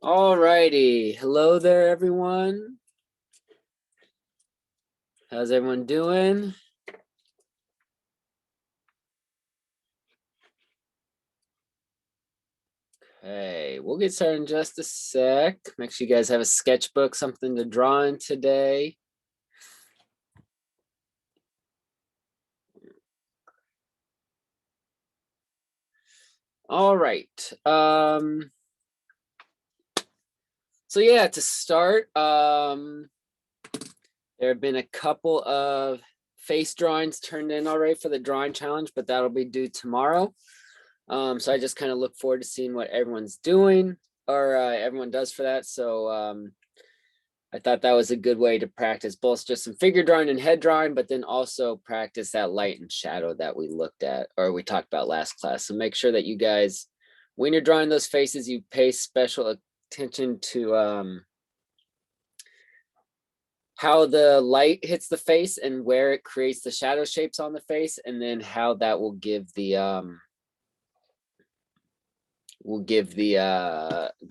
All righty. Hello there, everyone. How's everyone doing? Okay, we'll get started in just a sec. Make sure you guys have a sketchbook, something to draw in today. All right. So yeah, to start, there have been a couple of face drawings turned in already for the drawing challenge, but that'll be due tomorrow. So I just kind of look forward to seeing what everyone's doing or everyone does for that. So I thought that was a good way to practice both just some figure drawing and head drawing, but then also practice that light and shadow that we looked at or we talked about last class. So make sure that you guys, when you're drawing those faces, you pay special attention to how the light hits the face and where it creates the shadow shapes on the face, and then how that will give the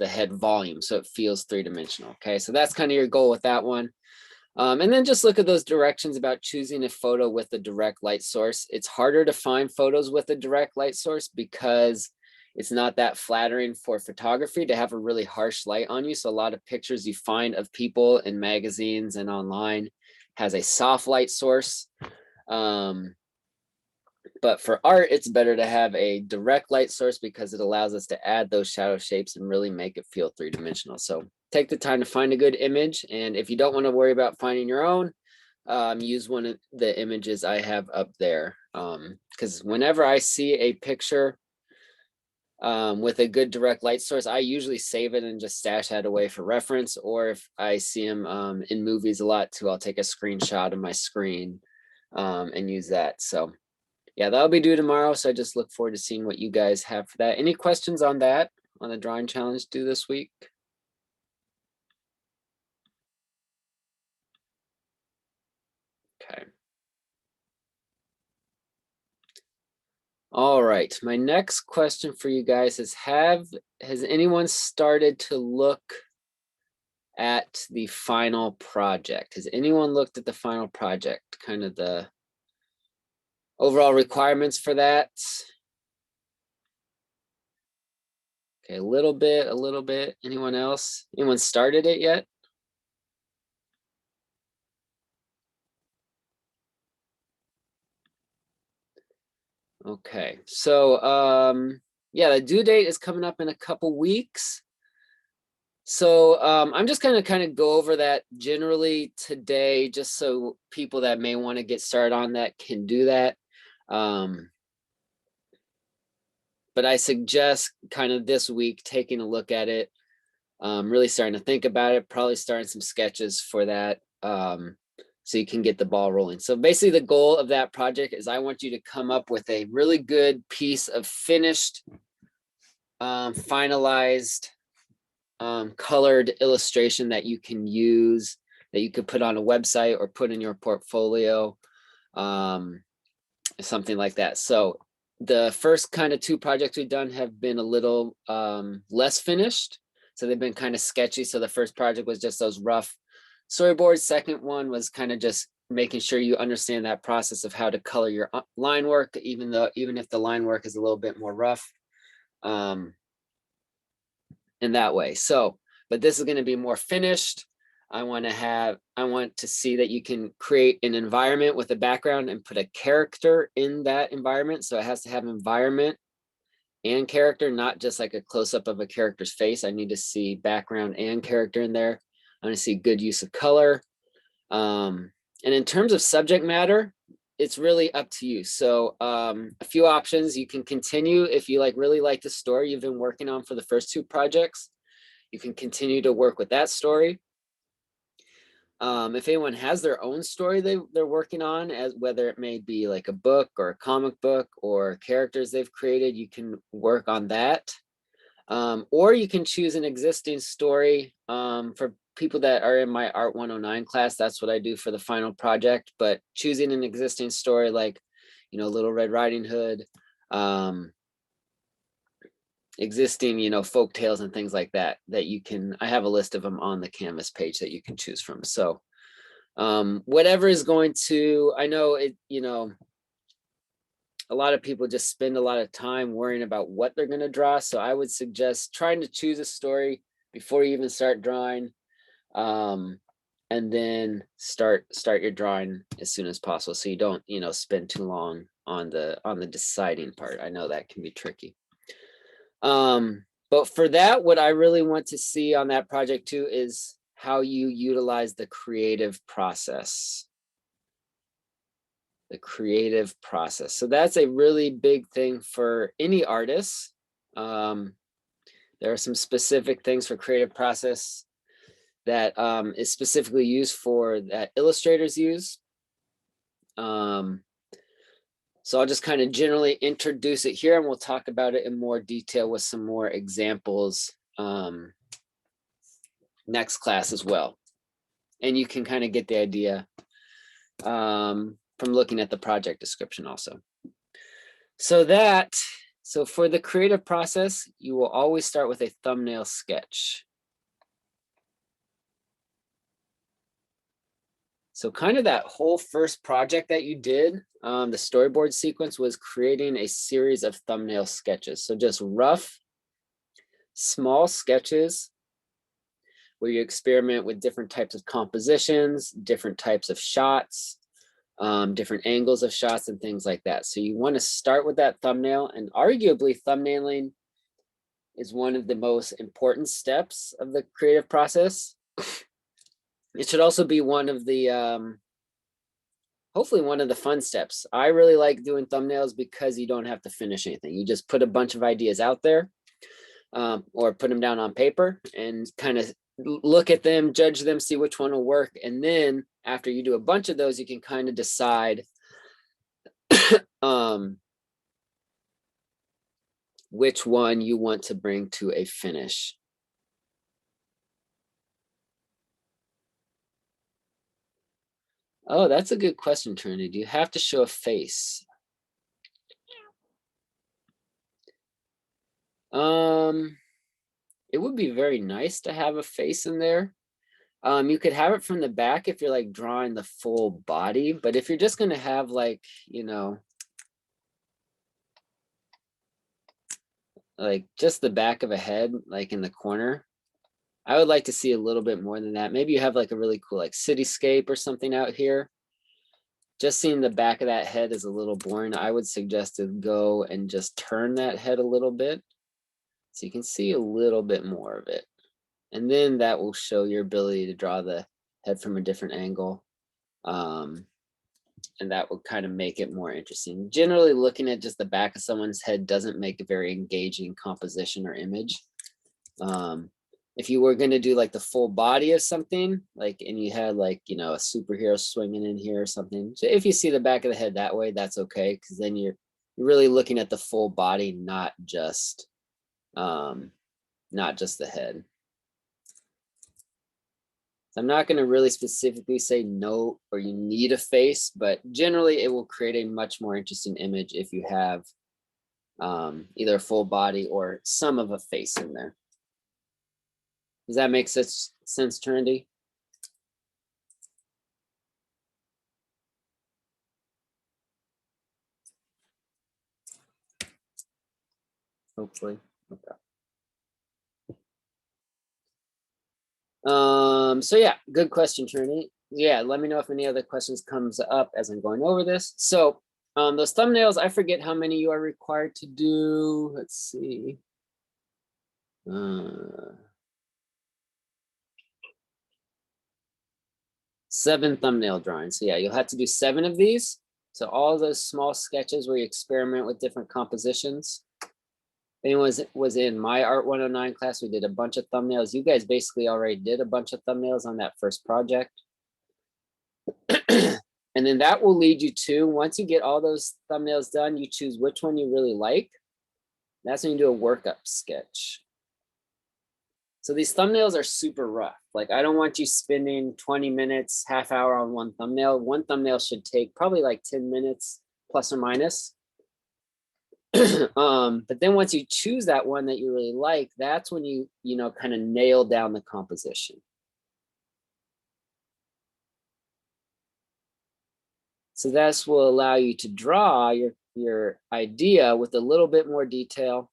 head volume so it feels three-dimensional. Okay, so that's kind of your goal with that one. And then just look at those directions about choosing a photo with a direct light source. It's harder to find photos with a direct light source because it's not that flattering for photography to have a really harsh light on you. So a lot of pictures you find of people in magazines and online has a soft light source. But for art, it's better to have a direct light source because it allows us to add those shadow shapes and really make it feel three-dimensional. So take the time to find a good image. And if you don't want to worry about finding your own, use one of the images I have up there. Because whenever I see a picture with a good direct light source, I usually save it and just stash that away for reference. Or if I see them in movies a lot too, I'll take a screenshot of my screen and use that. So yeah, that'll be due tomorrow. So I just look forward to seeing what you guys have for that. Any questions on that, on the drawing challenge due this week? Okay. All right. My next question for you guys is has anyone started to look at the final project? Has anyone looked at the final project? Kind of the overall requirements for that? Okay, a little bit, a little bit. Anyone else? Anyone started it yet? Okay, so yeah, the due date is coming up in a couple weeks. So I'm just gonna kind of go over that generally today, just so people that may want to get started on that can do that. But I suggest kind of this week taking a look at it, really starting to think about it, probably starting some sketches for that, so you can get the ball rolling. So basically the goal of that project is I want you to come up with a really good piece of finished, finalized, colored illustration that you can use, that you could put on a website or put in your portfolio, something like that. So the first kind of two projects we've done have been a little less finished. So they've been kind of sketchy. So the first project was just those rough storyboards. Second one was kind of just making sure you understand that process of how to color your line work, even if the line work is a little bit more rough. In that way. So, but this is going to be more finished. I want to see that you can create an environment with a background and put a character in that environment. So it has to have environment and character, not just like a close-up of a character's face. I need to see background and character in there. I want to see good use of color. And in terms of subject matter, it's really up to you. So a few options. You can continue if you really like the story you've been working on for the first two projects. You can continue to work with that story. If anyone has their own story they're working on, as whether it may be like a book or a comic book or characters they've created, you can work on that. Or you can choose an existing story. For people that are in my Art 109 class, that's what I do for the final project. But choosing an existing story like, Little Red Riding Hood, existing, you know, folk tales and things like that, that you can, I have a list of them on the Canvas page that you can choose from. So whatever is going to, I know it, you know, a lot of people just spend a lot of time worrying about what they're going to draw. So I would suggest trying to choose a story before you even start drawing. And then start your drawing as soon as possible, so you don't, you know, spend too long on the deciding part. I know that can be tricky. But for that, what I really want to see on that project too is how you utilize the creative process. The creative process. So that's a really big thing for any artist. There are some specific things for creative process that is specifically used for that illustrators use. So I'll just kind of generally introduce it here, and we'll talk about it in more detail with some more examples next class as well. And you can kind of get the idea from looking at the project description also. So for the creative process, you will always start with a thumbnail sketch. So kind of that whole first project that you did, the storyboard sequence was creating a series of thumbnail sketches. So just rough, small sketches where you experiment with different types of compositions, different types of shots, different angles of shots and things like that. So you want to start with that thumbnail, and arguably thumbnailing is one of the most important steps of the creative process. It should also be one of the, hopefully one of the fun steps. I really like doing thumbnails because you don't have to finish anything. You just put a bunch of ideas out there, or put them down on paper and kind of look at them, judge them, see which one will work. And then after you do a bunch of those, you can kind of decide which one you want to bring to a finish. Oh, that's a good question, Trinity. Do you have to show a face? It would be very nice to have a face in there. You could have it from the back if you're like drawing the full body, but if you're just gonna have like, you know, like just the back of a head, like in the corner, I would like to see a little bit more than that. Maybe you have like a really cool like cityscape or something out here. Just seeing the back of that head is a little boring. I would suggest to go and just turn that head a little bit so you can see a little bit more of it. And then that will show your ability to draw the head from a different angle. And that will kind of make it more interesting. Generally, looking at just the back of someone's head doesn't make a very engaging composition or image. If you were going to do like the full body of something, like, and you had like, you know, a superhero swinging in here or something. So if you see the back of the head that way, that's okay, because then you're really looking at the full body, not just the head. I'm not going to really specifically say no or you need a face, but generally it will create a much more interesting image if you have either a full body or some of a face in there. Does that make sense, Trinity? Hopefully. Okay. So yeah, good question, Trinity. Yeah, let me know if any other questions comes up as I'm going over this. So those thumbnails, I forget how many you are required to do. Let's see. 7 thumbnail drawings. So yeah, you'll have to do 7 of these. So all those small sketches where you experiment with different compositions. If anyone was in my Art 109 class, we did a bunch of thumbnails. You guys basically already did a bunch of thumbnails on that first project. And then that will lead you to, once you get all those thumbnails done, you choose which one you really like. That's when you do a workup sketch. So these thumbnails are super rough. Like, I don't want you spending 20 minutes, half hour on one thumbnail. One thumbnail should take probably like 10 minutes plus or minus. But then once you choose that one that you really like, that's when you kind of nail down the composition. So this will allow you to draw your idea with a little bit more detail.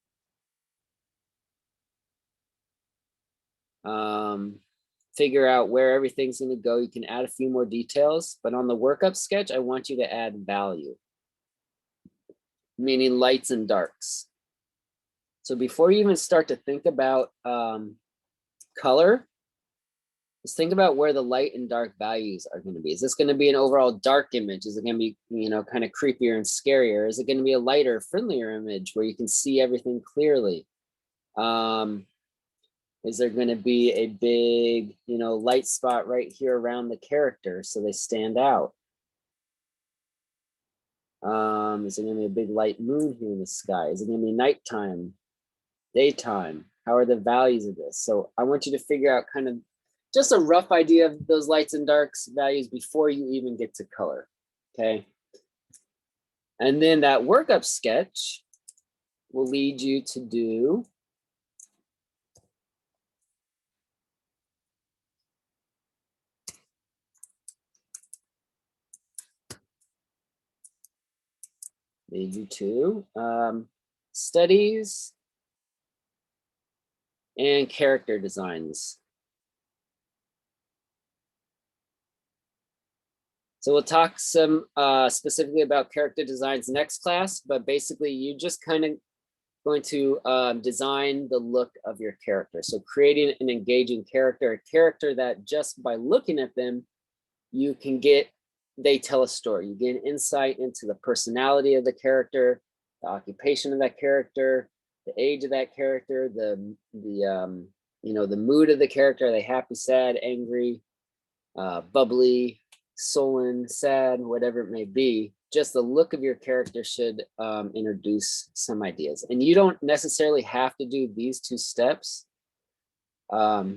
Figure out where everything's going to go. You can add a few more details, but on the workup sketch, I want you to add value, meaning lights and darks. So before you even start to think about color, just think about where the light and dark values are going to be. Is this going to be an overall dark image? Is it going to be, kind of creepier and scarier? Is it going to be a lighter, friendlier image where you can see everything clearly? Is there going to be a big, light spot right here around the character so they stand out? Is there going to be a big light moon here in the sky? Is it going to be nighttime, daytime? How are the values of this? So I want you to figure out kind of just a rough idea of those lights and darks values before you even get to color, okay? And then that workup sketch will lead you to do studies and character designs. So we'll talk some specifically about character designs next class, but basically you just kind of going to design the look of your character. So creating an engaging character, a character that just by looking at them, you can get, they tell a story. You get an insight into the personality of the character, the occupation of that character, the age of that character, the mood of the character. Are they happy, sad, angry, bubbly, sullen, sad, whatever it may be? Just the look of your character should introduce some ideas. And you don't necessarily have to do these two steps. After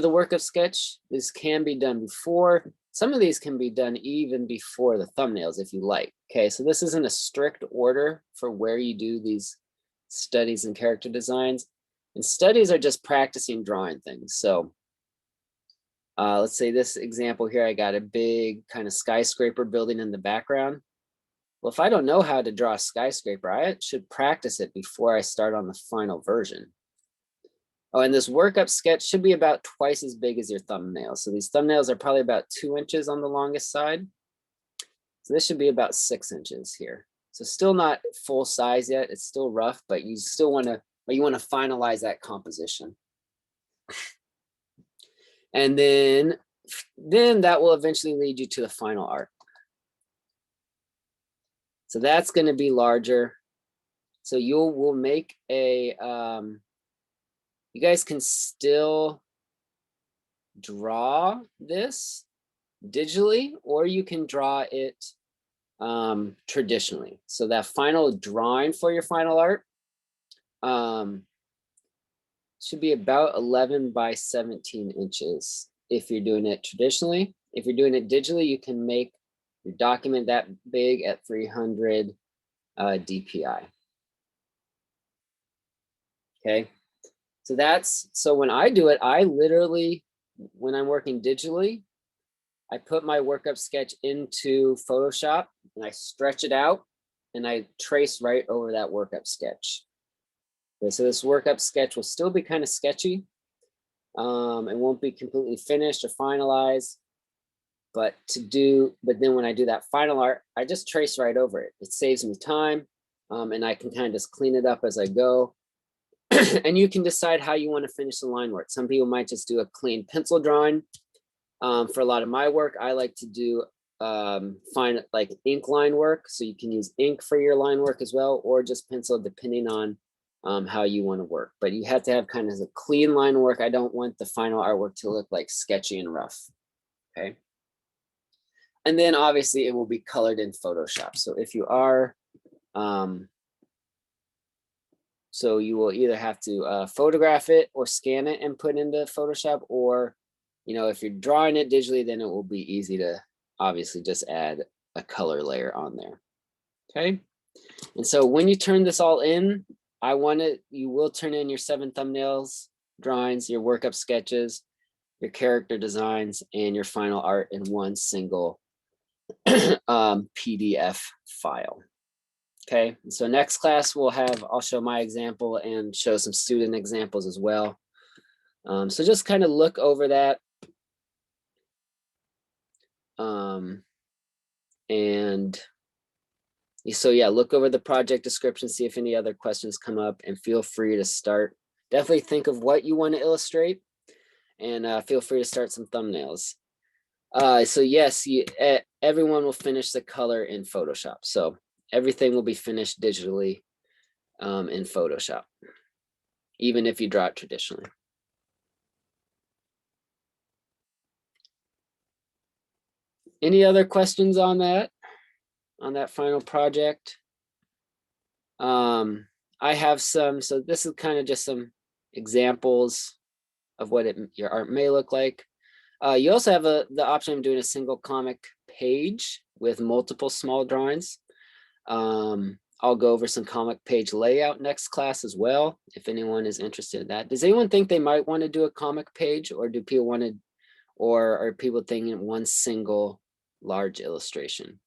the workup sketch, this can be done before. Some of these can be done even before the thumbnails if you like. Okay, so this isn't a strict order for where you do these studies and character designs. And studies are just practicing drawing things. So let's say this example here, I got a big kind of skyscraper building in the background. Well, if I don't know how to draw a skyscraper, I should practice it before I start on the final version. Oh, and this workup sketch should be about twice as big as your thumbnail. So these thumbnails are probably about 2 inches on the longest side. So this should be about 6 inches here. So still not full size yet. It's still rough, but you still want to, finalize that composition. And then that will eventually lead you to the final art. So that's going to be larger. So we'll make a, you guys can still draw this digitally, or you can draw it traditionally. So that final drawing for your final art should be about 11 by 17 inches if you're doing it traditionally. If you're doing it digitally, you can make your document that big at 300 DPI. Okay. So when I do it, I literally, when I'm working digitally, I put my workup sketch into Photoshop and I stretch it out and I trace right over that workup sketch. Okay, so this workup sketch will still be kind of sketchy. It won't be completely finished or finalized, but then when I do that final art, I just trace right over it. It saves me time, and I can kind of just clean it up as I go. And you can decide how you want to finish the line work. Some people might just do a clean pencil drawing. For a lot of my work, I like to do find like ink line work. So you can use ink for your line work as well, or just pencil, depending on how you want to work. But you have to have kind of a clean line work. I don't want the final artwork to look like sketchy and rough. Okay. And then obviously it will be colored in Photoshop. So if you are, so you will either have to photograph it or scan it and put into Photoshop, or, if you're drawing it digitally, then it will be easy to obviously just add a color layer on there. Okay. And so when you turn this all in, you will turn in your 7 thumbnails, drawings, your workup sketches, your character designs, and your final art in one single PDF file. Okay, so next class I'll show my example and show some student examples as well. So just kind of look over that. And so yeah, look over the project description, see if any other questions come up, and feel free to start. Definitely think of what you want to illustrate, and feel free to start some thumbnails. So yes, everyone will finish the color in Photoshop. So everything will be finished digitally in Photoshop, even if you draw it traditionally. Any other questions on that final project? I have some, so this is kind of just some examples of what your art may look like. You also have the option of doing a single comic page with multiple small drawings. I'll go over some comic page layout next class as well, if anyone is interested in that. Does anyone think they might want to do a comic page, or do people want to, or are people thinking one single large illustration?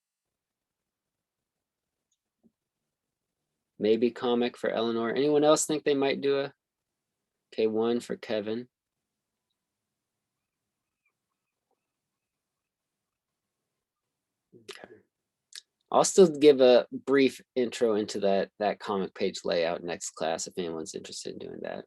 Maybe comic for Eleanor. Anyone else think they might do a K1 for Kevin? Okay. I'll still give a brief intro into that comic page layout next class if anyone's interested in doing that.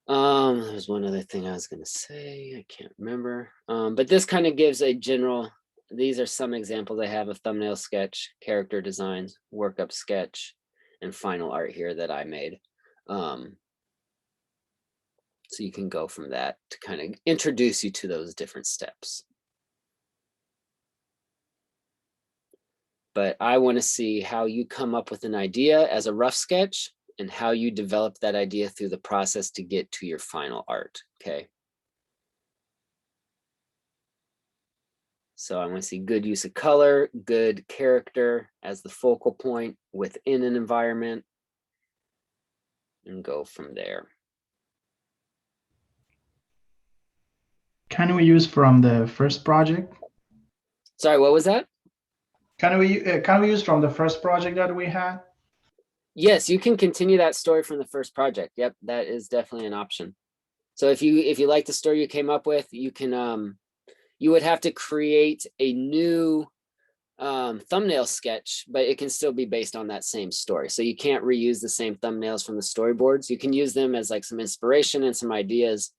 There's one other thing I was going to say. I can't remember. But this kind of gives a general, these are some examples I have of thumbnail sketch, character designs, workup sketch, and final art here that I made. So you can go from that to kind of introduce you to those different steps. But I want to see how you come up with an idea as a rough sketch and how you develop that idea through the process to get to your final art, okay? So I want to see good use of color, good character as the focal point within an environment, and go from there. Can we use from the first project? Sorry, what was that? Can we use from the first project that we had? Yes, you can continue that story from the first project. Yep, that is definitely an option. So if you like the story you came up with, you can you would have to create a new thumbnail sketch, but it can still be based on that same story. So you can't reuse the same thumbnails from the storyboards. You can use them as like some inspiration and some ideas,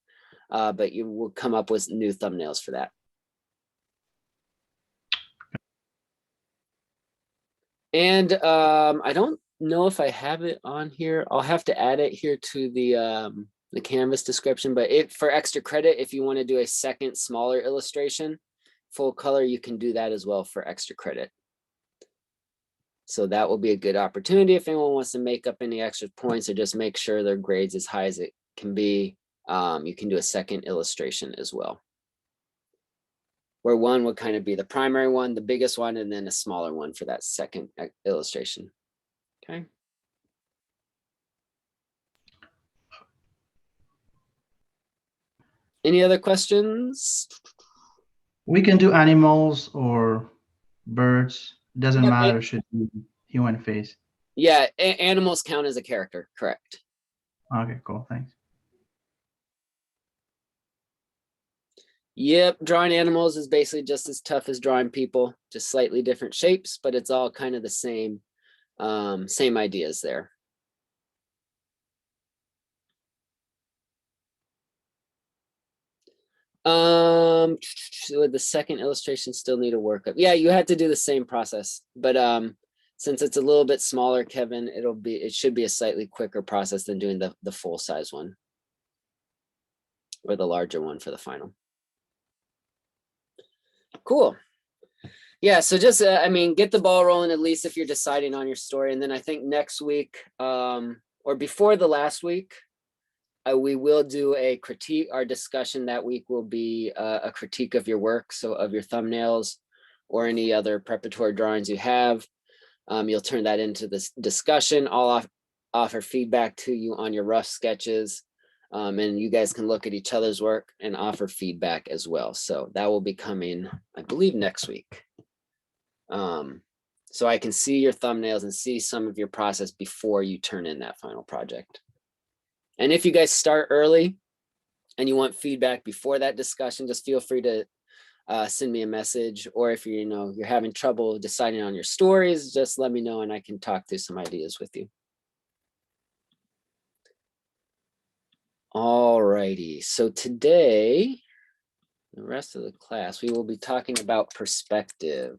but you will come up with new thumbnails for that. And I don't know if I have it on here. I'll have to add it here to the Canvas description, but for extra credit, if you want to do a second smaller illustration, full color, you can do that as well for extra credit. So that will be a good opportunity if anyone wants to make up any extra points or just make sure their grade's as high as it can be. You can do a second illustration as well, where one would kind of be the primary one, the biggest one, and then a smaller one for that second illustration. Okay. Any other questions? We can do animals or birds. Doesn't Yep. matter, should be human face. Yeah, animals count as a character, correct. Okay, cool, thanks. Yep, drawing animals is basically just as tough as drawing people, just slightly different shapes, but it's all kind of the same ideas there. Would the second illustration still need a workup? Yeah, you had to do the same process, but since it's a little bit smaller, Kevin, it should be a slightly quicker process than doing the full size one or the larger one for the final. Cool. Yeah, so just I mean, get the ball rolling at least if you're deciding on your story, and then I think next week or before the last week, we will do a critique. Our discussion that week will be a critique of your work, so of your thumbnails or any other preparatory drawings you have. You'll turn that into this discussion. I'll offer feedback to you on your rough sketches. And you guys can look at each other's work and offer feedback as well. So that will be coming, I believe, next week. So I can see your thumbnails and see some of your process before you turn in that final project. And if you guys start early and you want feedback before that discussion, just feel free to send me a message. Or if you're having trouble deciding on your stories, just let me know and I can talk through some ideas with you. All righty, so today, the rest of the class, we will be talking about perspective.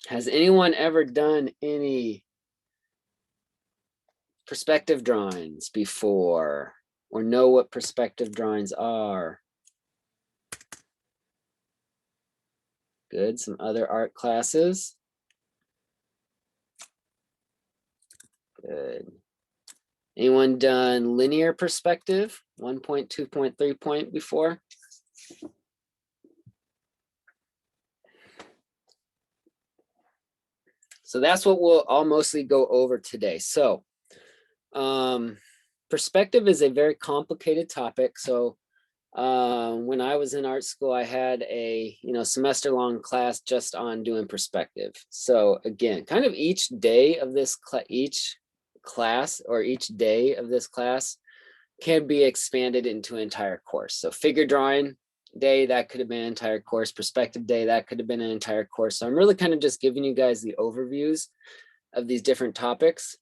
Has anyone ever done any perspective drawings before, or know what perspective drawings are? Good, some other art classes. Good. Anyone done linear perspective, 1 point, 2 point, 3 point before? So that's what I'll mostly go over today. So perspective is a very complicated topic. So when I was in art school, I had a semester-long class just on doing perspective. So again, kind of each day of this each day of this class can be expanded into an entire course. So figure drawing day, that could have been an entire course. Perspective day, that could have been an entire course. So I'm really kind of just giving you guys the overviews of these different topics.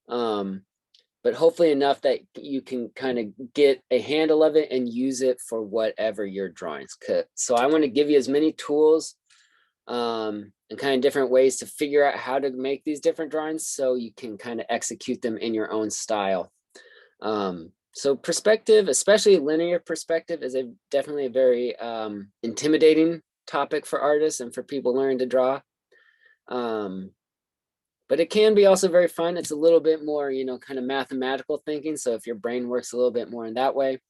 But hopefully enough that you can kind of get a handle of it and use it for whatever your drawings could. So I want to give you as many tools and kind of different ways to figure out how to make these different drawings so you can kind of execute them in your own style. So perspective, especially linear perspective, is definitely a very intimidating topic for artists and for people learning to draw. But it can be also very fun. It's a little bit more, kind of mathematical thinking. So if your brain works a little bit more in that way.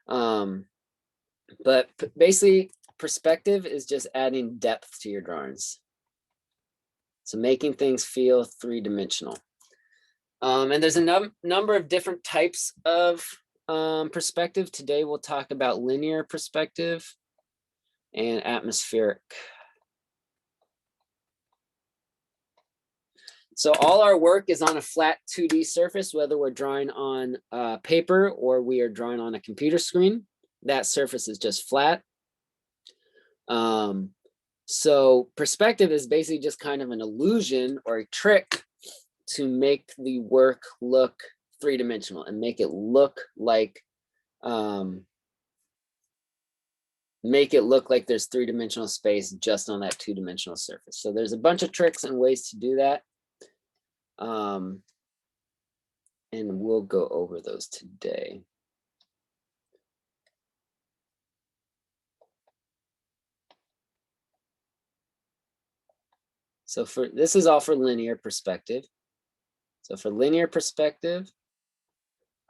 But basically, perspective is just adding depth to your drawings. So making things feel three-dimensional. And there's a number of different types of perspective. Today, we'll talk about linear perspective and atmospheric. So all our work is on a flat 2D surface, whether we're drawing on paper or we are drawing on a computer screen. That surface is just flat. So perspective is basically just kind of an illusion or a trick to make the work look three-dimensional and make it look like there's three-dimensional space just on that two-dimensional surface. So there's a bunch of tricks and ways to do that. And we'll go over those today. So this is all for linear perspective. So for linear perspective,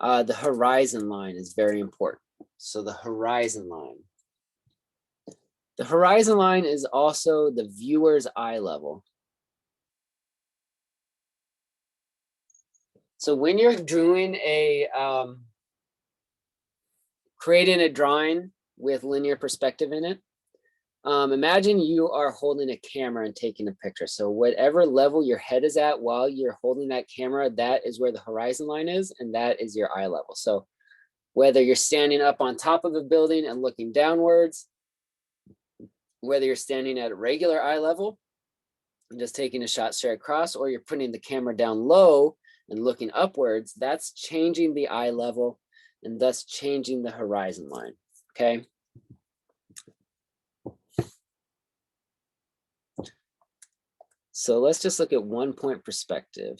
the horizon line is very important. So the horizon line. The horizon line is also the viewer's eye level. So when you're doing creating a drawing with linear perspective in it, imagine you are holding a camera and taking a picture. So whatever level your head is at while you're holding that camera, that is where the horizon line is, and that is your eye level. So whether you're standing up on top of a building and looking downwards, whether you're standing at a regular eye level and just taking a shot straight across, or you're putting the camera down low and looking upwards, that's changing the eye level and thus changing the horizon line, okay? So let's just look at 1 point perspective.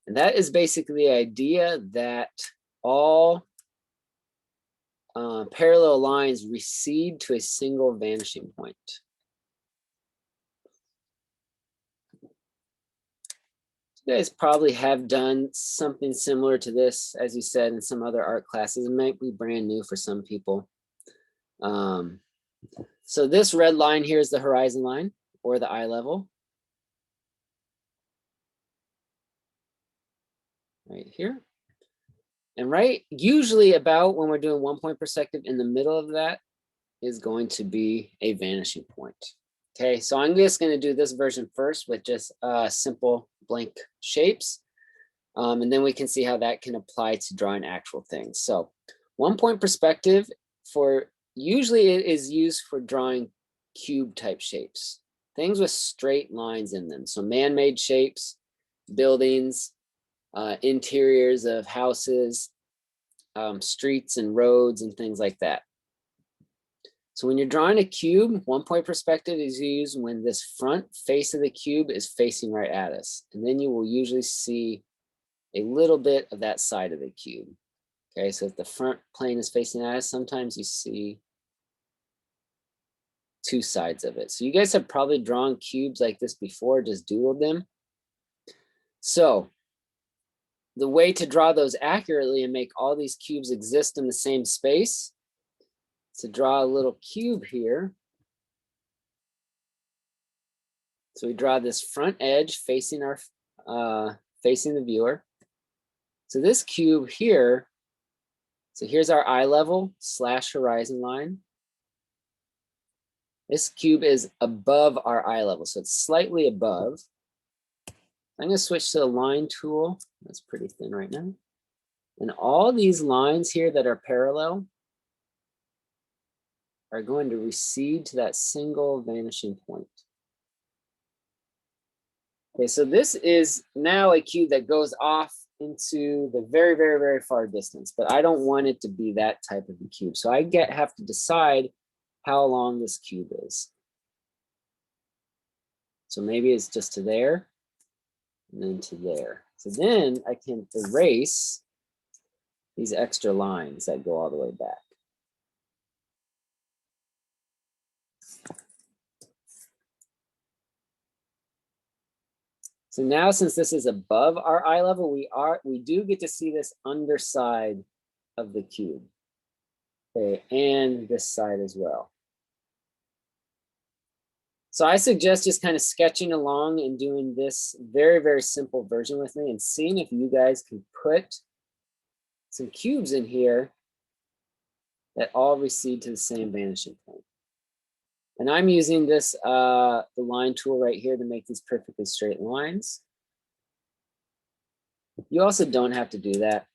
And that is basically the idea that all parallel lines recede to a single vanishing point. You guys probably have done something similar to this, as you said, in some other art classes. It might be brand new for some people. So this red line here is the horizon line or the eye level. Right here. And right, usually about when we're doing 1 point perspective, in the middle of that is going to be a vanishing point. Okay, so I'm just going to do this version first with just simple blank shapes. And then we can see how that can apply to drawing actual things. So 1 point perspective usually it is used for drawing cube type shapes, things with straight lines in them. So man-made shapes, buildings, interiors of houses, streets and roads and things like that. So when you're drawing a cube, 1 point perspective is used when this front face of the cube is facing right at us. And then you will usually see a little bit of that side of the cube. Okay, so if the front plane is facing at us, sometimes you see two sides of it. So you guys have probably drawn cubes like this before, just doodled them. So the way to draw those accurately and make all these cubes exist in the same space, to draw a little cube here. So we draw this front edge facing facing the viewer. So this cube here, so here's our eye level / horizon line. This cube is above our eye level, so it's slightly above. I'm going to switch to the line tool. That's pretty thin right now. And all these lines here that are parallel are going to recede to that single vanishing point. Okay, so this is now a cube that goes off into the very, very, very far distance, but I don't want it to be that type of a cube. So I have to decide how long this cube is. So maybe it's just to there and then to there. So then I can erase these extra lines that go all the way back. So now, since this is above our eye level, we do get to see this underside of the cube. Okay, and this side as well. So I suggest just kind of sketching along and doing this very, very simple version with me and seeing if you guys can put some cubes in here that all recede to the same vanishing point. And I'm using this, the line tool right here to make these perfectly straight lines. You also don't have to do that.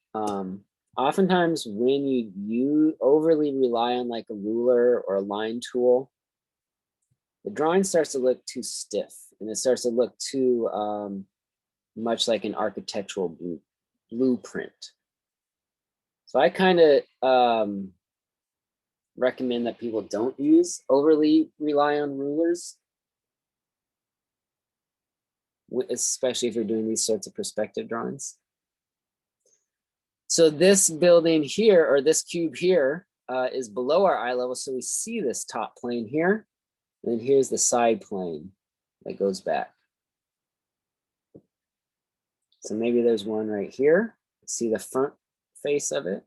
Oftentimes when you overly rely on like a ruler or a line tool, the drawing starts to look too stiff and it starts to look too much like an architectural blueprint. So I kind of recommend that people don't overly rely on rulers, especially if you're doing these sorts of perspective drawings. So this building here, or this cube here, is below our eye level. So we see this top plane here, and then here's the side plane that goes back. So maybe there's one right here. See the front face of it.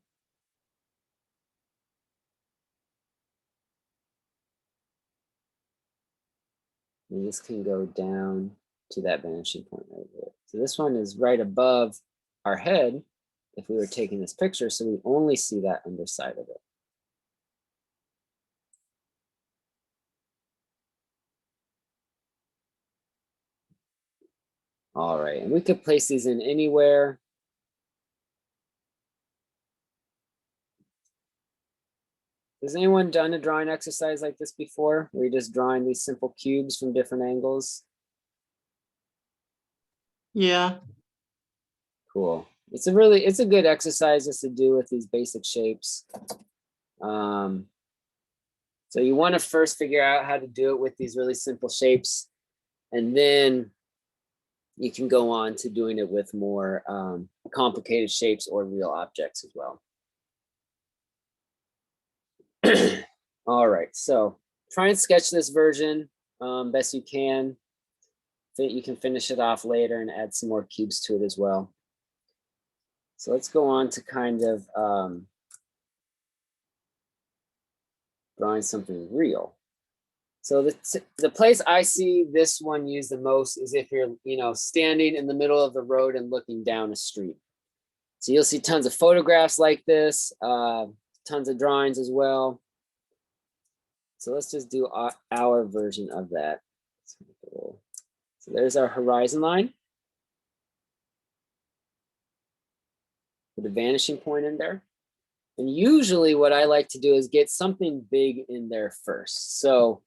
And this can go down to that vanishing point right there. So this one is right above our head if we were taking this picture, so we only see that underside of it. All right, and we could place these in anywhere. Has anyone done a drawing exercise like this before, where you're just drawing these simple cubes from different angles? Yeah. Cool. It's a good exercise just to do with these basic shapes. So you want to first figure out how to do it with these really simple shapes, and then you can go on to doing it with more complicated shapes or real objects as well. All right, so try and sketch this version best you can. you can finish it off later and add some more cubes to it as well. So let's go on to kind of drawing something real. So the place I see this one used the most is if you're, standing in the middle of the road and looking down a street. So you'll see tons of photographs like this, tons of drawings as well. So let's just do our version of that. So there's our horizon line. Put a vanishing point in there. And usually what I like to do is get something big in there first. So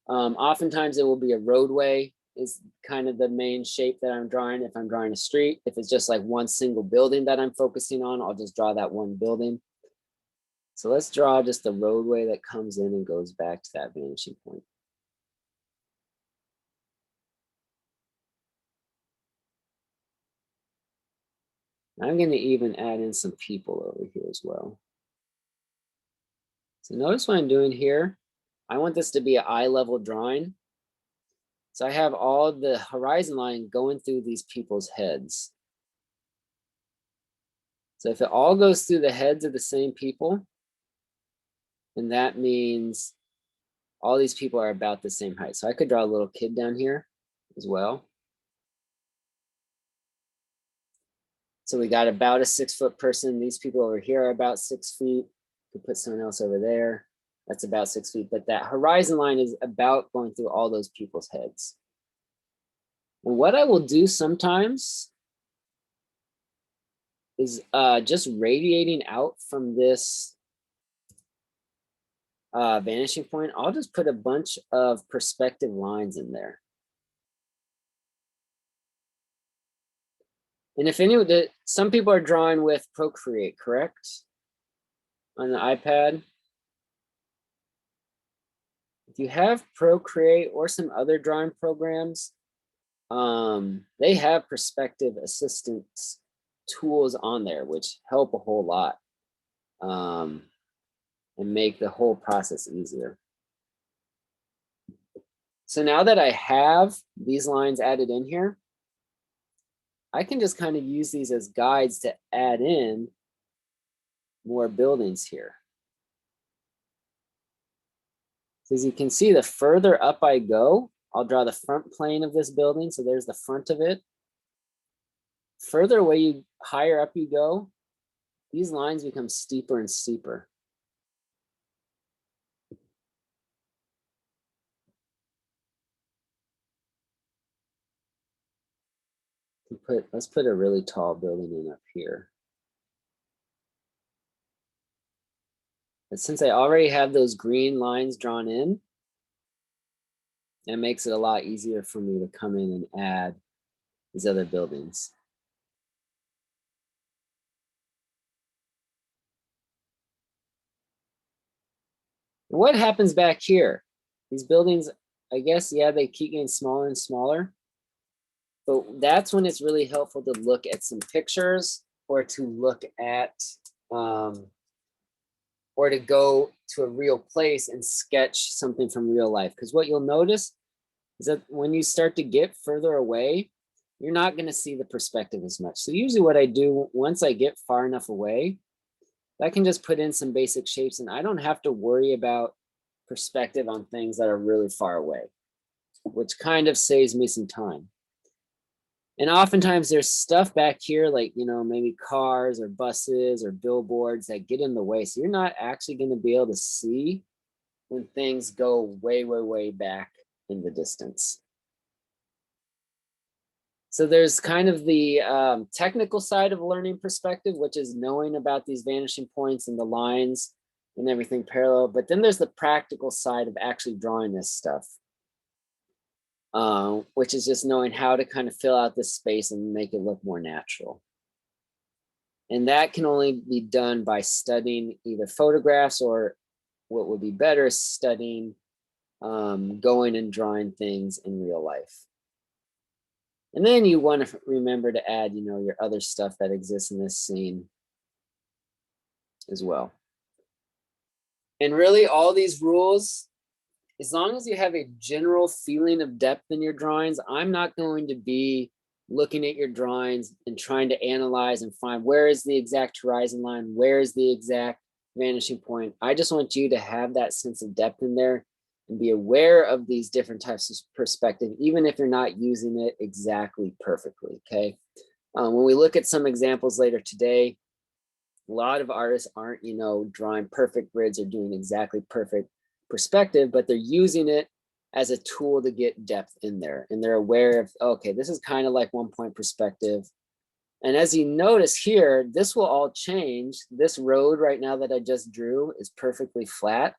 oftentimes it will be a roadway is kind of the main shape that I'm drawing if I'm drawing a street. If it's just like one single building that I'm focusing on, I'll just draw that one building. So let's draw just a roadway that comes in and goes back to that vanishing point. I'm going to even add in some people over here as well. So notice what I'm doing here. I want this to be an eye level drawing. So I have all the horizon line going through these people's heads. So if it all goes through the heads of the same people, then that means all these people are about the same height. So I could draw a little kid down here as well. So we got about a 6-foot person. These people over here are about 6 feet. Could put someone else over there. That's about 6 feet. But that horizon line is about going through all those people's heads. And what I will do sometimes is just radiating out from this vanishing point. I'll just put a bunch of perspective lines in there. And if some people are drawing with Procreate, correct? On the iPad. If you have Procreate or some other drawing programs, they have perspective assistance tools on there, which help a whole lot and make the whole process easier. So now that I have these lines added in here, I can just kind of use these as guides to add in more buildings here. So as you can see, the further up I go, I'll draw the front plane of this building. So there's the front of it. Further away, higher up you go, these lines become steeper and steeper. Let's put a really tall building in up here. But since I already have those green lines drawn in, it makes it a lot easier for me to come in and add these other buildings. What happens back here? These buildings, I guess, yeah, they keep getting smaller and smaller. But that's when it's really helpful to look at some pictures or to look at, or to go to a real place and sketch something from real life. Because what you'll notice is that when you start to get further away, you're not going to see the perspective as much. So usually what I do once I get far enough away, I can just put in some basic shapes and I don't have to worry about perspective on things that are really far away, which kind of saves me some time. And oftentimes there's stuff back here like, maybe cars or buses or billboards that get in the way. So you're not actually going to be able to see when things go way, way, way back in the distance. So there's kind of the technical side of learning perspective, which is knowing about these vanishing points and the lines and everything parallel. But then there's the practical side of actually drawing this stuff, which is just knowing how to kind of fill out this space and make it look more natural. And that can only be done by studying either photographs or what would be better is studying going and drawing things in real life. And then you want to remember to add, your other stuff that exists in this scene as well. And really all these rules as long as you have a general feeling of depth in your drawings, I'm not going to be looking at your drawings and trying to analyze and find where is the exact horizon line, where is the exact vanishing point. I just want you to have that sense of depth in there and be aware of these different types of perspective, even if you're not using it exactly perfectly, okay? When we look at some examples later today, a lot of artists aren't, you know, drawing perfect grids or doing exactly perfect perspective, but they're using it as a tool to get depth in there. And they're aware of, okay, this is kind of like 1-point perspective. And as you notice here, this will all change. This road right now that I just drew is perfectly flat.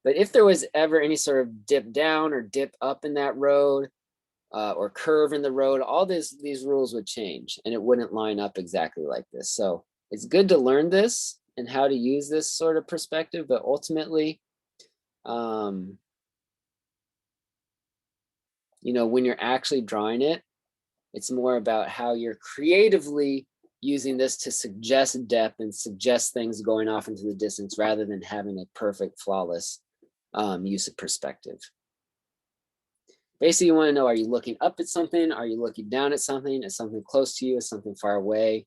But if there was ever any sort of dip down or dip up in that road, or curve in the road, all these rules would change and it wouldn't line up exactly like this. So it's good to learn this and how to use this sort of perspective, but ultimately, you know, when you're actually drawing it, it's more about how you're creatively using this to suggest depth and suggest things going off into the distance rather than having a perfect, flawless use of perspective. Basically, you want to know, are you looking up at something? Are you looking down at something? Is something close to you? Is something far away?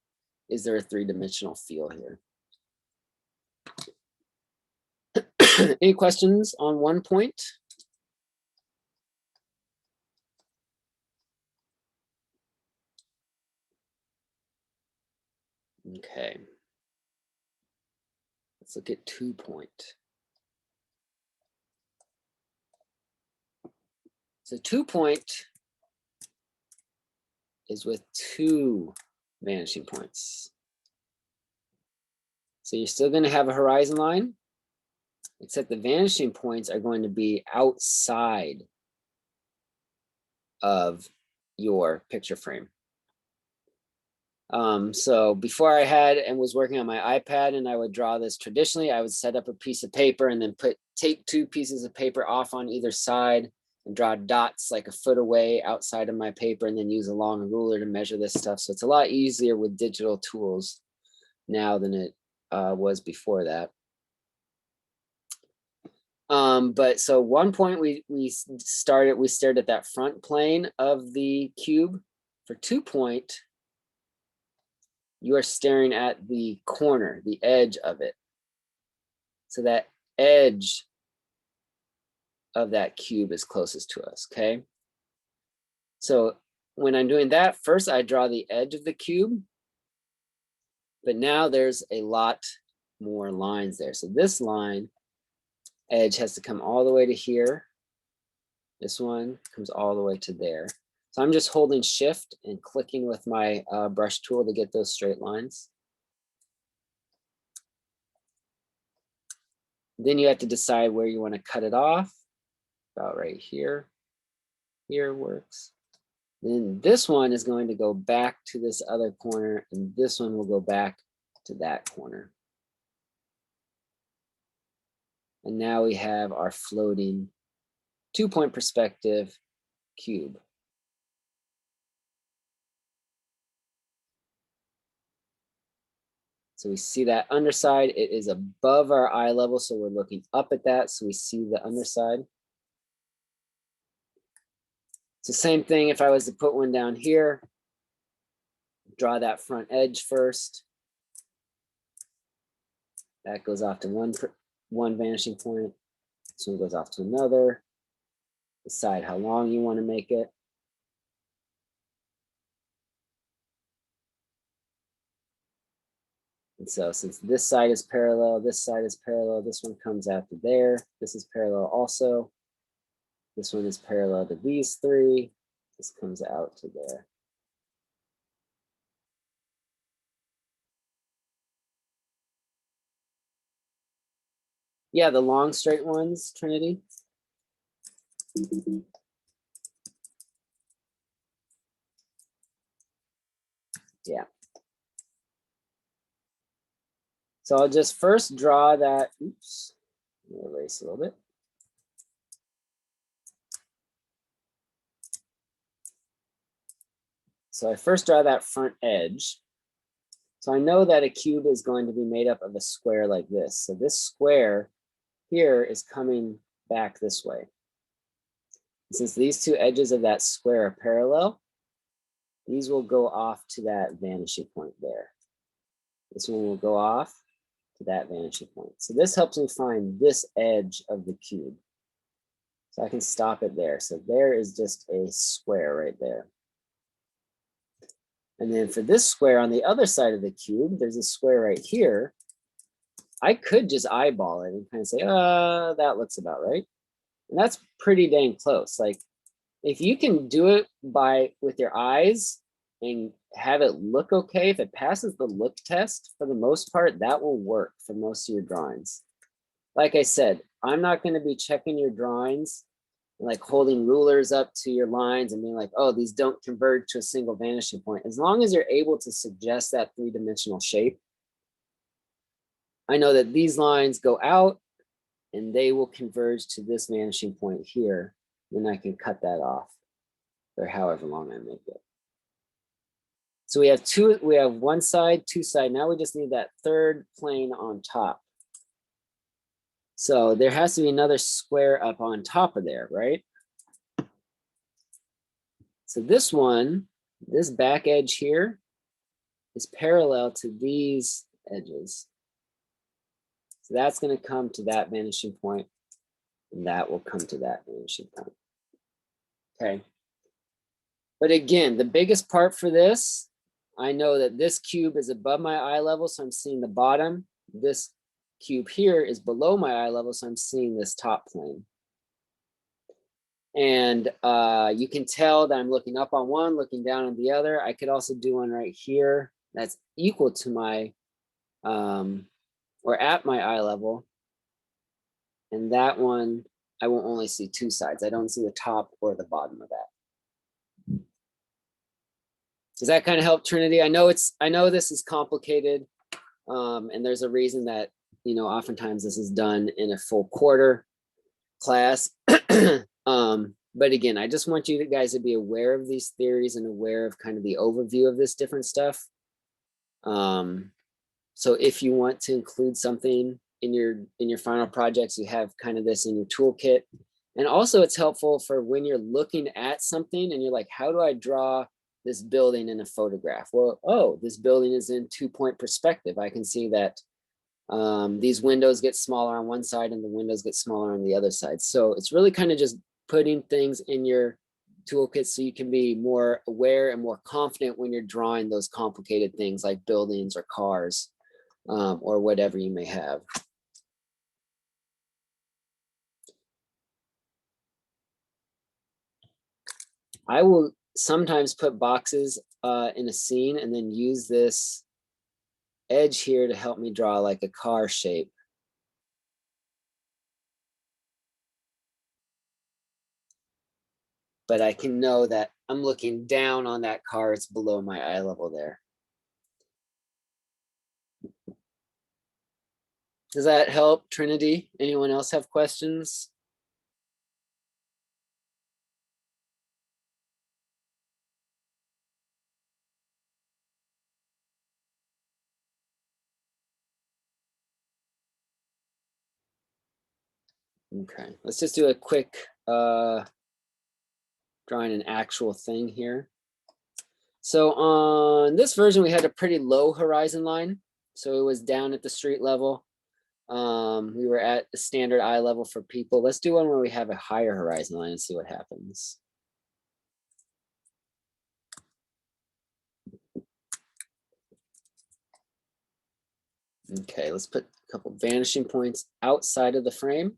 Is there a three-dimensional feel here? Any questions on 1 point? Okay. Let's look at 2 point. So 2 point is with 2 vanishing points. So you're still going to have a horizon line, except the vanishing points are going to be outside of your picture frame. So before I had and was working on my iPad and I would draw this traditionally, I would set up a piece of paper and then take 2 pieces of paper off on either side and draw dots like a foot away outside of my paper and then use a long ruler to measure this stuff. So it's a lot easier with digital tools now than it was before that. But so 1 point we stared at that front plane of the cube. For 2 point, you are staring at the corner, the edge of it. So that edge of that cube is closest to us, okay? So when I'm doing that, first I draw the edge of the cube, but now there's a lot more lines there. So this line edge has to come all the way to here. This one comes all the way to there. So I'm just holding shift and clicking with my brush tool to get those straight lines. Then you have to decide where you want to cut it off. About right here. Here works. Then this one is going to go back to this other corner, and this one will go back to that corner. And now we have our floating 2 point perspective cube. So we see that underside, it is above our eye level, so we're looking up at that, so we see the underside. It's the same thing if I was to put one down here, draw that front edge first. That goes off to one vanishing point. This one goes off to another. Decide how long you want to make it. And so since this side is parallel, this side is parallel, this one comes out to there. This is parallel also. This one is parallel to these 3. This comes out to there. Yeah, the long straight ones, Trinity. Yeah. So I'll just first draw that, oops, let me erase a little bit. So I first draw that front edge. So I know that a cube is going to be made up of a square like this. So this square here is coming back this way. Since these two edges of that square are parallel, these will go off to that vanishing point there. This one will go off to that vanishing point. So this helps me find this edge of the cube. So I can stop it there. So there is just a square right there. And then for this square on the other side of the cube, there's a square right here. I could just eyeball it and kind of say, that looks about right. And that's pretty dang close. Like if you can do it with your eyes and have it look okay, if it passes the look test, for the most part, that will work for most of your drawings. Like I said, I'm not going to be checking your drawings and like holding rulers up to your lines and being like, oh, these don't converge to a single vanishing point. As long as you're able to suggest that three-dimensional shape, I know that these lines go out and they will converge to this vanishing point here. Then I can cut that off for however long I make it. So we have one side, two side. Now we just need that third plane on top. So there has to be another square up on top of there, right? So this one, this back edge here is parallel to these edges. So that's going to come to that vanishing point, and that will come to that vanishing point. Okay. But again, the biggest part for this, I know that this cube is above my eye level, so I'm seeing the bottom. This cube here is below my eye level, so I'm seeing this top plane. And you can tell that I'm looking up on one, looking down on the other. I could also do one right here that's equal to my, or at my eye level. And that one, I will only see two sides. I don't see the top or the bottom of that. Does that kind of help, Trinity? I know this is complicated, and there's a reason that, you know, oftentimes this is done in a full quarter class. But again, I just want you guys to be aware of these theories and aware of kind of the overview of this different stuff. So if you want to include something in your final projects, you have kind of this in your toolkit. And also it's helpful for when you're looking at something and you're like, how do I draw this building in a photograph? Well, oh, this building is in 2-point perspective. I can see that these windows get smaller on one side and the windows get smaller on the other side. So it's really kind of just putting things in your toolkit so you can be more aware and more confident when you're drawing those complicated things like buildings or cars, or whatever you may have. I will sometimes put boxes in a scene and then use this edge here to help me draw like a car shape. But I can know that I'm looking down on that car, it's below my eye level there. Does that help, Trinity? Anyone else have questions? Okay, let's just do a quick drawing an actual thing here. So on this version, we had a pretty low horizon line. So it was down at the street level. We were at the standard eye level for people. Let's do one where we have a higher horizon line and see what happens. Okay, let's put a couple vanishing points outside of the frame.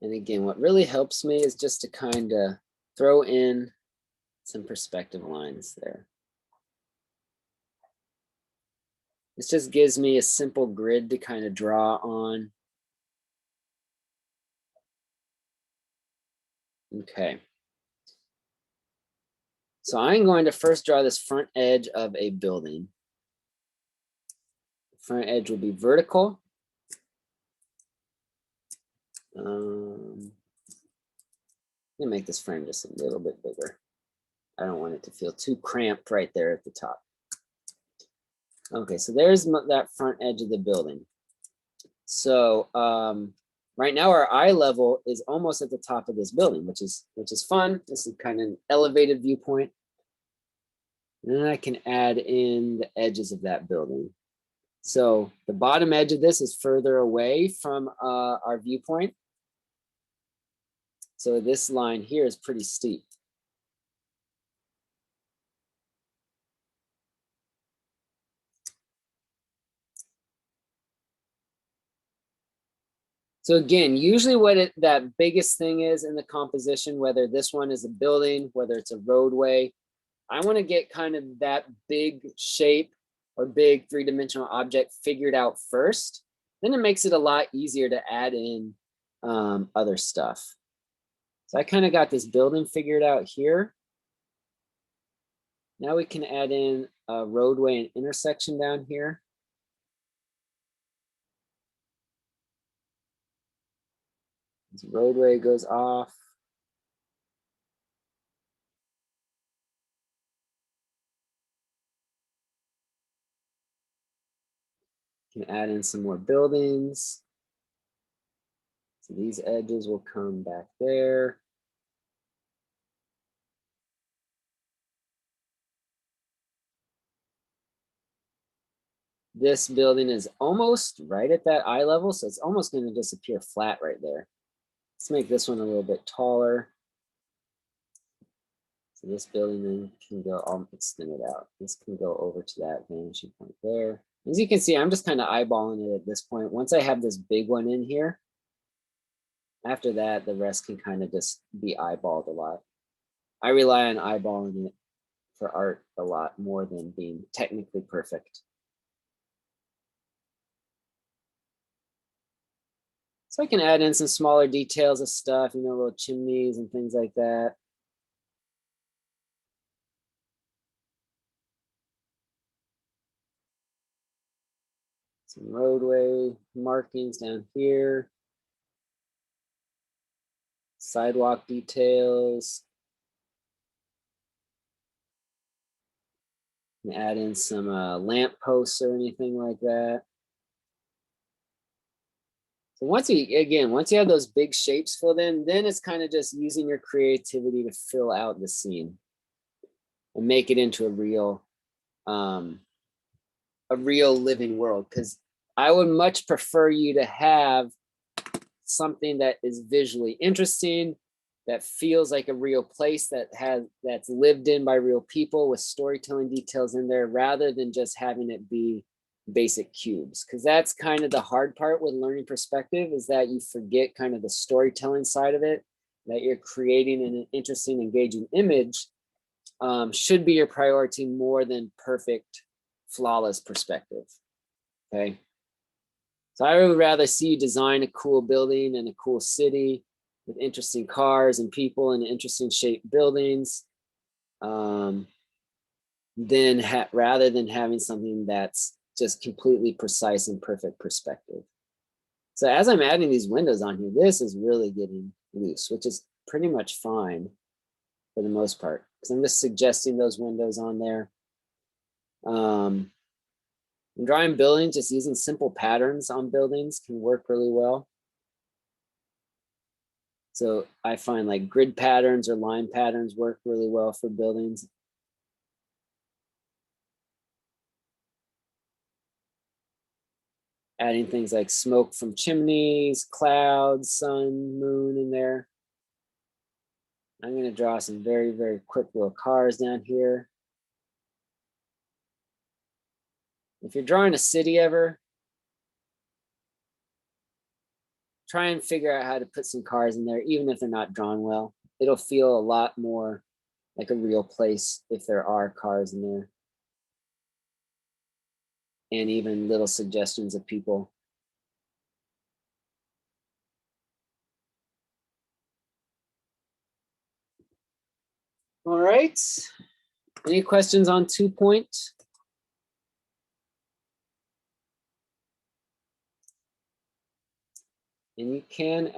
And again, what really helps me is just to kind of throw in some perspective lines there. This just gives me a simple grid to kind of draw on. Okay. So I'm going to first draw this front edge of a building. The front edge will be vertical. I'm gonna make this frame just a little bit bigger. I don't want it to feel too cramped right there at the top. Okay, so there's that front edge of the building. So right now our eye level is almost at the top of this building, which is fun. This is kind of an elevated viewpoint. And then I can add in the edges of that building. So the bottom edge of this is further away from our viewpoint. So this line here is pretty steep. So again, usually what that biggest thing is in the composition, whether this one is a building, whether it's a roadway, I want to get kind of that big shape or big three-dimensional object figured out first. Then it makes it a lot easier to add in other stuff. So I kind of got this building figured out here. Now we can add in a roadway and intersection down here. This roadway goes off. Can add in some more buildings. So these edges will come back there. This building is almost right at that eye level, so it's almost going to disappear flat right there. Let's make this one a little bit taller. So this building then can go, I'll extend it out. This can go over to that vanishing point there. As you can see, I'm just kind of eyeballing it at this point. Once I have this big one in here, after that, the rest can kind of just be eyeballed a lot. I rely on eyeballing it for art a lot more than being technically perfect. So I can add in some smaller details of stuff, you know, little chimneys and things like that. Some roadway markings down here. Sidewalk details. And add in some lamp posts or anything like that. So once you have those big shapes filled in, then it's kind of just using your creativity to fill out the scene and make it into a real living world. Because I would much prefer you to have something that is visually interesting, that feels like a real place, that's lived in by real people with storytelling details in there, rather than just having it be basic cubes. Because that's kind of the hard part with learning perspective, is that you forget kind of the storytelling side of it, that you're creating an interesting, engaging image should be your priority more than perfect, flawless perspective. Okay. So I would rather see you design a cool building and a cool city with interesting cars and people and interesting shaped buildings, rather than having something that's just completely precise and perfect perspective. So as I'm adding these windows on here, this is really getting loose, which is pretty much fine for the most part, because I'm just suggesting those windows on there. I'm drawing buildings, just using simple patterns on buildings can work really well. So I find like grid patterns or line patterns work really well for buildings. Adding things like smoke from chimneys, clouds, sun, moon in there. I'm going to draw some very, very quick little cars down here. If you're drawing a city ever, try and figure out how to put some cars in there, even if they're not drawn well. It'll feel a lot more like a real place if there are cars in there. And even little suggestions of people. All right. Any questions on 2 Point? And you can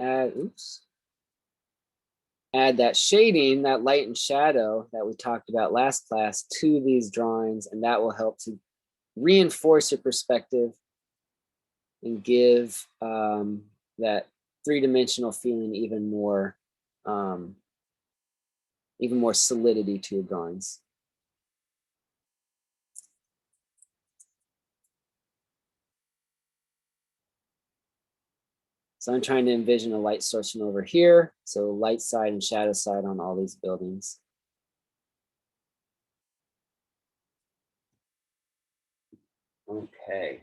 add that shading, that light and shadow that we talked about last class to these drawings, and that will help to reinforce your perspective and give that three-dimensional feeling even more solidity to your drawings. So I'm trying to envision a light source from over here. So light side and shadow side on all these buildings. Okay.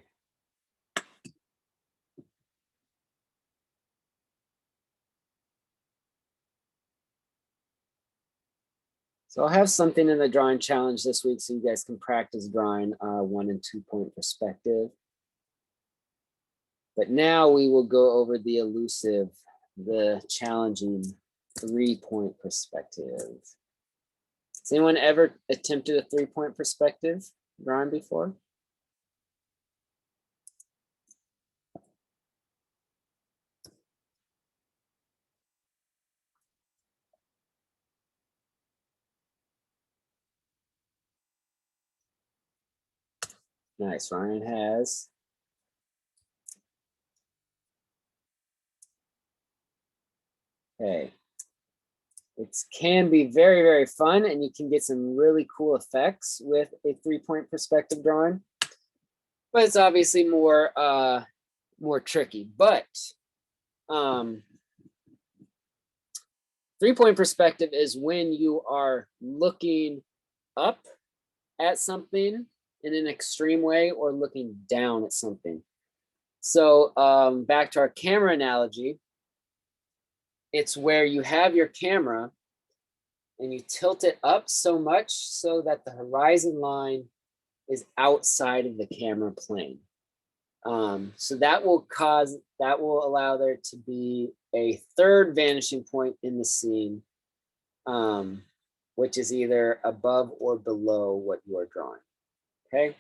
So I'll have something in the drawing challenge this week so you guys can practice drawing 1 and 2 point perspective. But now we will go over the elusive, the challenging 3 point perspective. Has anyone ever attempted a 3 point perspective drawing before? Nice, Ryan has. Okay. It can be very, very fun, and you can get some really cool effects with a 3 point perspective drawing. But it's obviously more tricky. But 3 point perspective is when you are looking up at something in an extreme way or looking down at something. So back to our camera analogy, it's where you have your camera and you tilt it up so much so that the horizon line is outside of the camera plane. So that will allow there to be a third vanishing point in the scene, which is either above or below what you are drawing. Okay.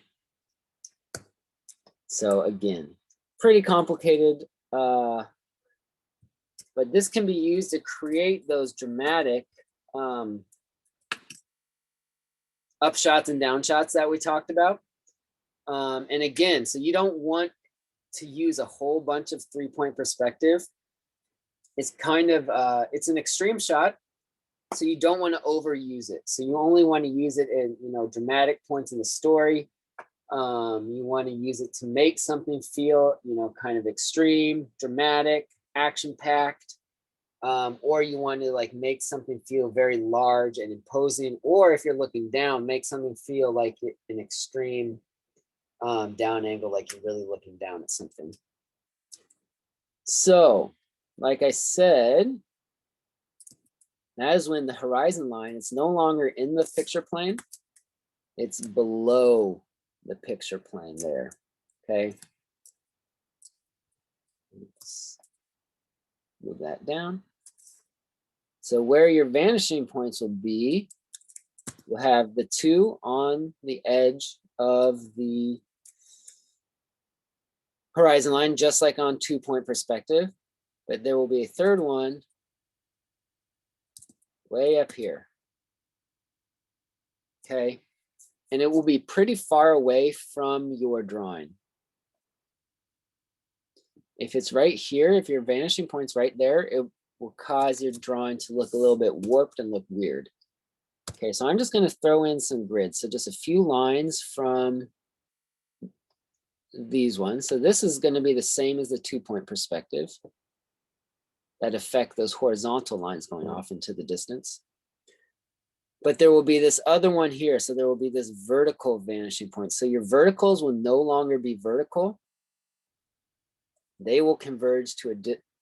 So again, pretty complicated, but this can be used to create those dramatic upshots and downshots that we talked about. And again, so you don't want to use a whole bunch of 3 point perspective. It's kind of, it's an extreme shot, so you don't want to overuse it. So you only want to use it in, dramatic points in the story. You want to use it to make something feel, kind of extreme, dramatic, action-packed. Or you want to like make something feel very large and imposing, or if you're looking down, make something feel like an extreme down angle, like you're really looking down at something. So, like I said, that is when the horizon line is no longer in the picture plane, it's below the picture plane there, okay? Let's move that down. So where your vanishing points will be, you'll have the 2 on the edge of the horizon line, just like on 2 point perspective, but there will be a third one way up here. Okay, and it will be pretty far away from your drawing. If it's right here, if your vanishing point's right there, it will cause your drawing to look a little bit warped and look weird. Okay, so I'm just going to throw in some grids. So just a few lines from these ones. So this is going to be the same as the 2 point perspective that affect those horizontal lines going off into the distance. But there will be this other one here. So there will be this vertical vanishing point. So your verticals will no longer be vertical. They will converge to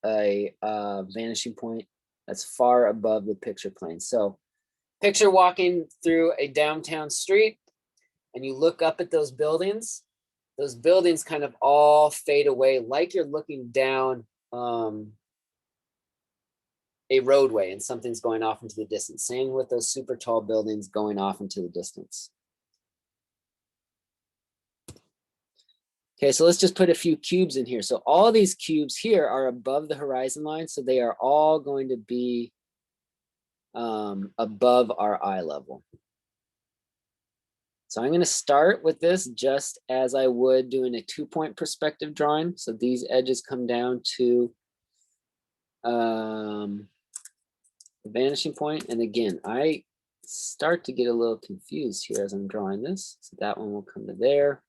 a vanishing point that's far above the picture plane. So picture walking through a downtown street and you look up at those buildings kind of all fade away like you're looking down a roadway and something's going off into the distance. Same with those super tall buildings going off into the distance. Okay, so let's just put a few cubes in here. So all these cubes here are above the horizon line, so they are all going to be above our eye level. So I'm going to start with this just as I would doing a 2-point perspective drawing. So these edges come down to the vanishing point. And again, I start to get a little confused here as I'm drawing this. So that one will come to there.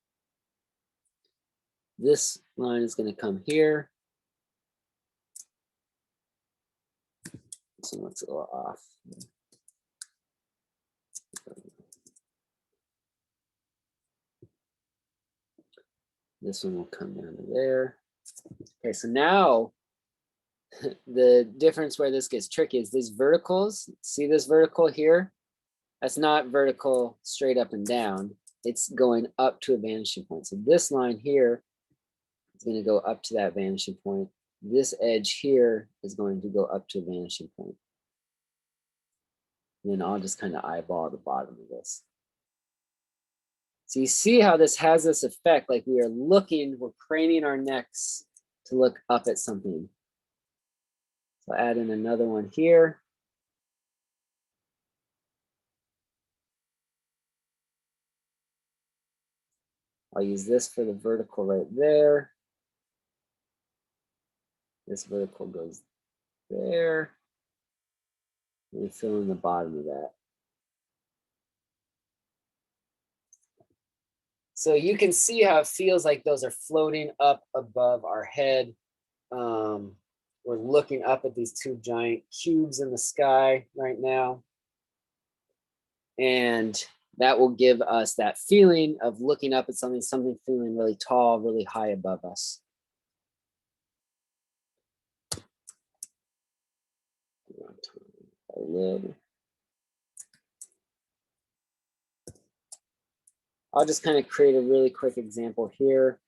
This line is going to come here. This one looks a little off. This one will come down to there. Okay, so now the difference where this gets tricky is these verticals. See this vertical here? That's not vertical straight up and down. It's going up to a vanishing point. So this line here is going to go up to that vanishing point. This edge here is going to go up to a vanishing point. And then I'll just kind of eyeball the bottom of this. So you see how this has this effect, like we are looking, we're craning our necks to look up at something. So add in another one here. I'll use this for the vertical right there. This vertical goes there. And fill in the bottom of that. So you can see how it feels like those are floating up above our head. We're looking up at these two giant cubes in the sky right now. And that will give us that feeling of looking up at something feeling really tall, really high above us. A little. I'll just kind of create a really quick example here.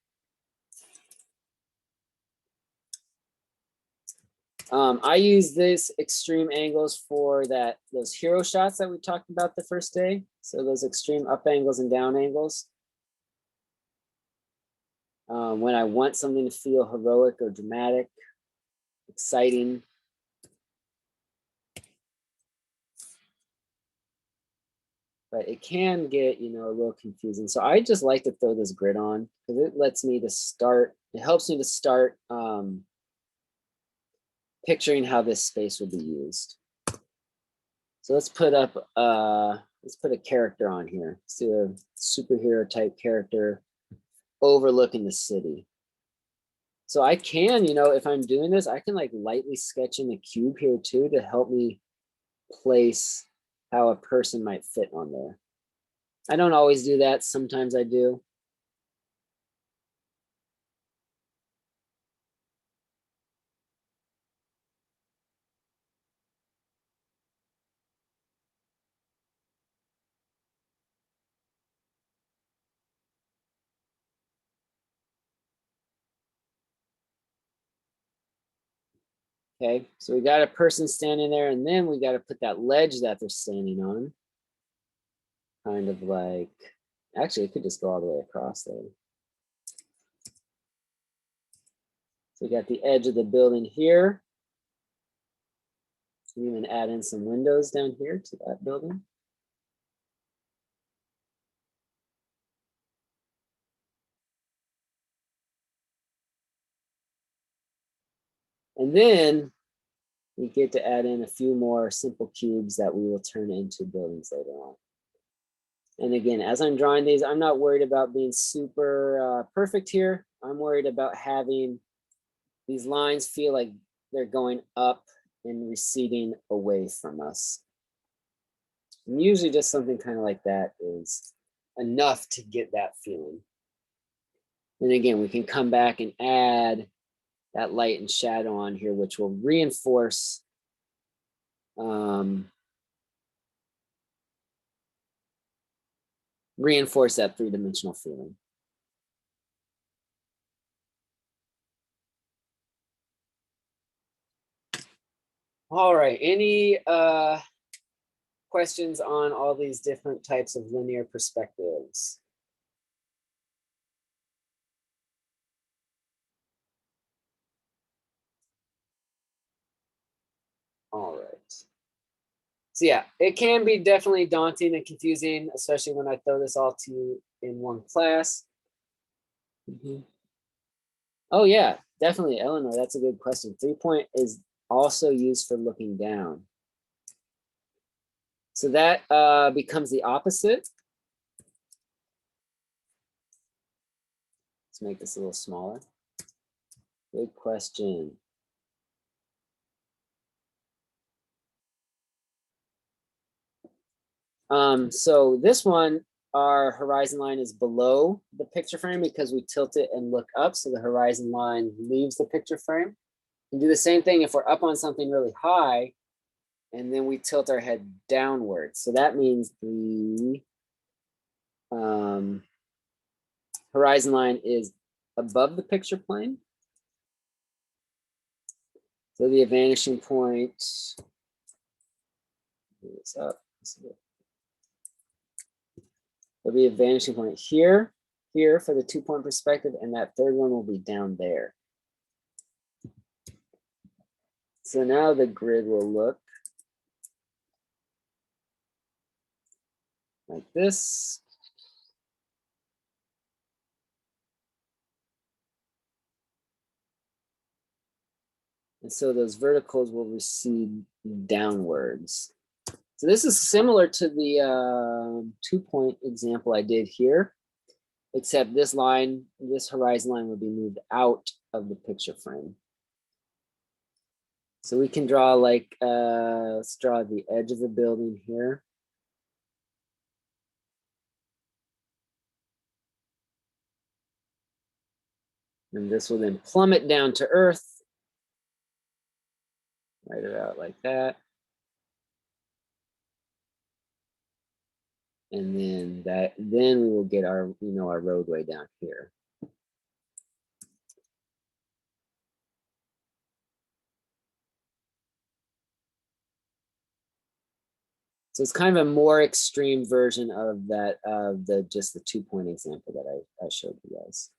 I use this extreme angles for those hero shots that we talked about the first day. So those extreme up angles and down angles. When I want something to feel heroic or dramatic, exciting. But it can get, a little confusing. So I just like to throw this grid on because it lets me to start, it helps me to start picturing how this space will be used. So let's put up, let's put a character on here. Let's do a superhero type character overlooking the city. So I can, if I'm doing this, I can like lightly sketch in the cube here too to help me place how a person might fit on there. I don't always do that. Sometimes I do. Okay, so we got a person standing there, and then we got to put that ledge that they're standing on. Kind of like, actually, it could just go all the way across there. So we got the edge of the building here. Even add in some windows down here to that building. And then we get to add in a few more simple cubes that we will turn into buildings later on. And again, as I'm drawing these, I'm not worried about being super perfect here. I'm worried about having these lines feel like they're going up and receding away from us. And usually just something kind of like that is enough to get that feeling. And again, we can come back and add that light and shadow on here, which will reinforce that three-dimensional feeling. All right, any questions on all these different types of linear perspectives? All right. So yeah, it can be definitely daunting and confusing, especially when I throw this all to you in one class. Oh yeah, definitely, Eleanor. That's a good question. 3-point is also used for looking down. So that becomes the opposite. Let's make this a little smaller. Good question. So this one, our horizon line is below the picture frame because we tilt it and look up. So the horizon line leaves the picture frame. And do the same thing if we're up on something really high and then we tilt our head downwards. So that means the horizon line is above the picture plane. So the vanishing point, this up. There'll be a vanishing point here, here for the 2-point perspective, and that third one will be down there. So now the grid will look like this. And so those verticals will recede downwards. So this is similar to the 2-point example I did here, except this line, this horizon line will be moved out of the picture frame. So we can draw like, let's draw the edge of the building here. And this will then plummet down to earth. Write it out like that. And then we will get our, our roadway down here. So it's kind of a more extreme version of that, of just the 2-point example that I showed you guys.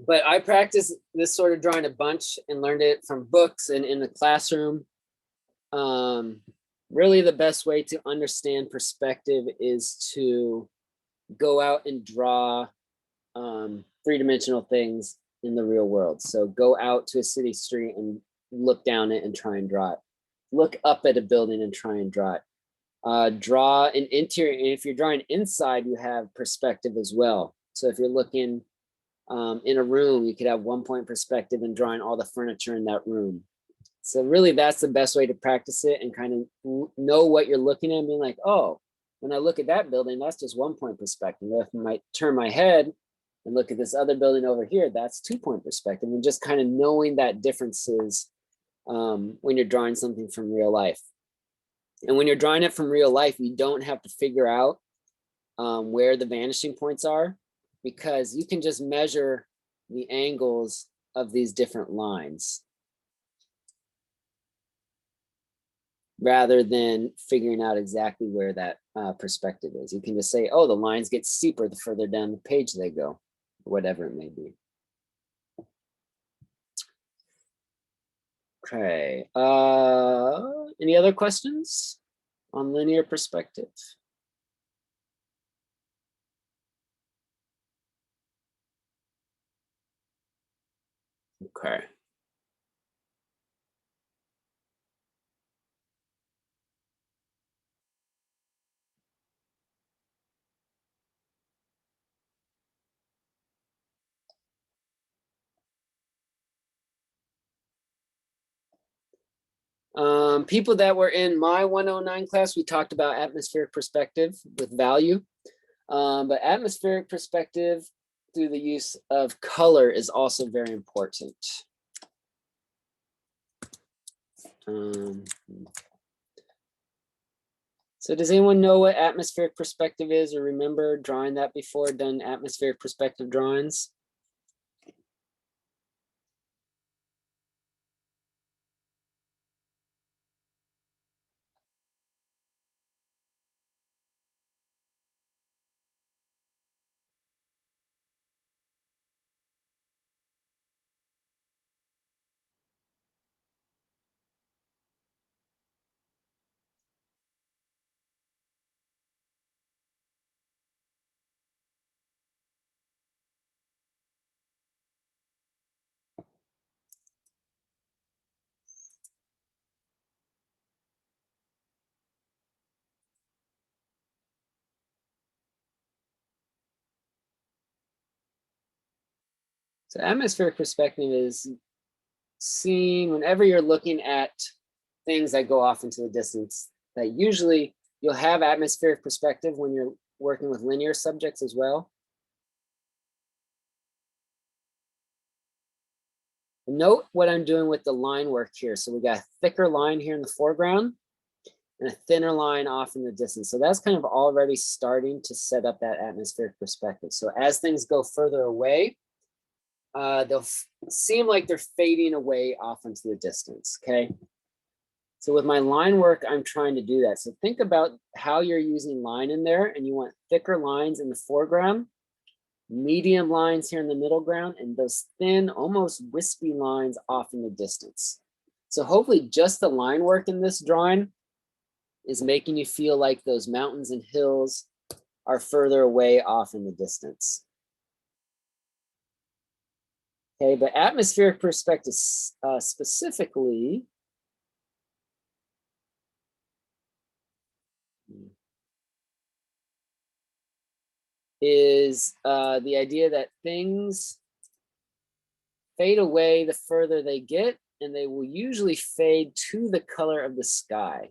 But I practiced this sort of drawing a bunch and learned it from books and in the classroom. Really the best way to understand perspective is to go out and draw 3-dimensional things in the real world. So go out to a city street and look down it and try and draw it. Look up at a building and try and draw it. Draw an interior, and if you're drawing inside, you have perspective as well. So if you're looking in a room, you could have 1-point perspective and drawing all the furniture in that room. So really that's the best way to practice it and kind of know what you're looking at and being like, oh, when I look at that building, that's just 1-point perspective. If I might turn my head and look at this other building over here, that's 2-point perspective. And just kind of knowing that differences when you're drawing something from real life. And when you're drawing it from real life, you don't have to figure out where the vanishing points are, because you can just measure the angles of these different lines rather than figuring out exactly where that perspective is. You can just say, oh, the lines get steeper the further down the page they go, whatever it may be. Okay, any other questions on linear perspective? Okay. People that were in my 109 class, we talked about atmospheric perspective with value, but atmospheric perspective through the use of color is also very important. So does anyone know what atmospheric perspective is, or remember drawing that before, done atmospheric perspective drawings? So atmospheric perspective is seen whenever you're looking at things that go off into the distance. That usually you'll have atmospheric perspective when you're working with linear subjects as well. Note what I'm doing with the line work here. So we got a thicker line here in the foreground and a thinner line off in the distance. So that's kind of already starting to set up that atmospheric perspective. So as things go further away, they'll seem like they're fading away off into the distance, okay? So with my line work, I'm trying to do that. So think about how you're using line in there, and you want thicker lines in the foreground, medium lines here in the middle ground, and those thin, almost wispy lines off in the distance. So hopefully just the line work in this drawing is making you feel like those mountains and hills are further away off in the distance. Okay, but atmospheric perspective specifically is the idea that things fade away the further they get, and they will usually fade to the color of the sky.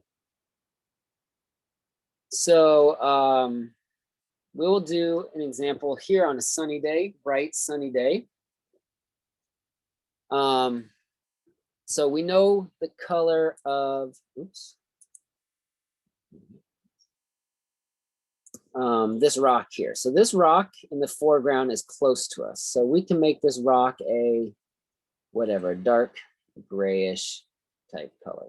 So we'll do an example here on a sunny day, bright sunny day. So we know the color of, oops. This rock here. So this rock in the foreground is close to us. So we can make this rock a, whatever, dark grayish type color.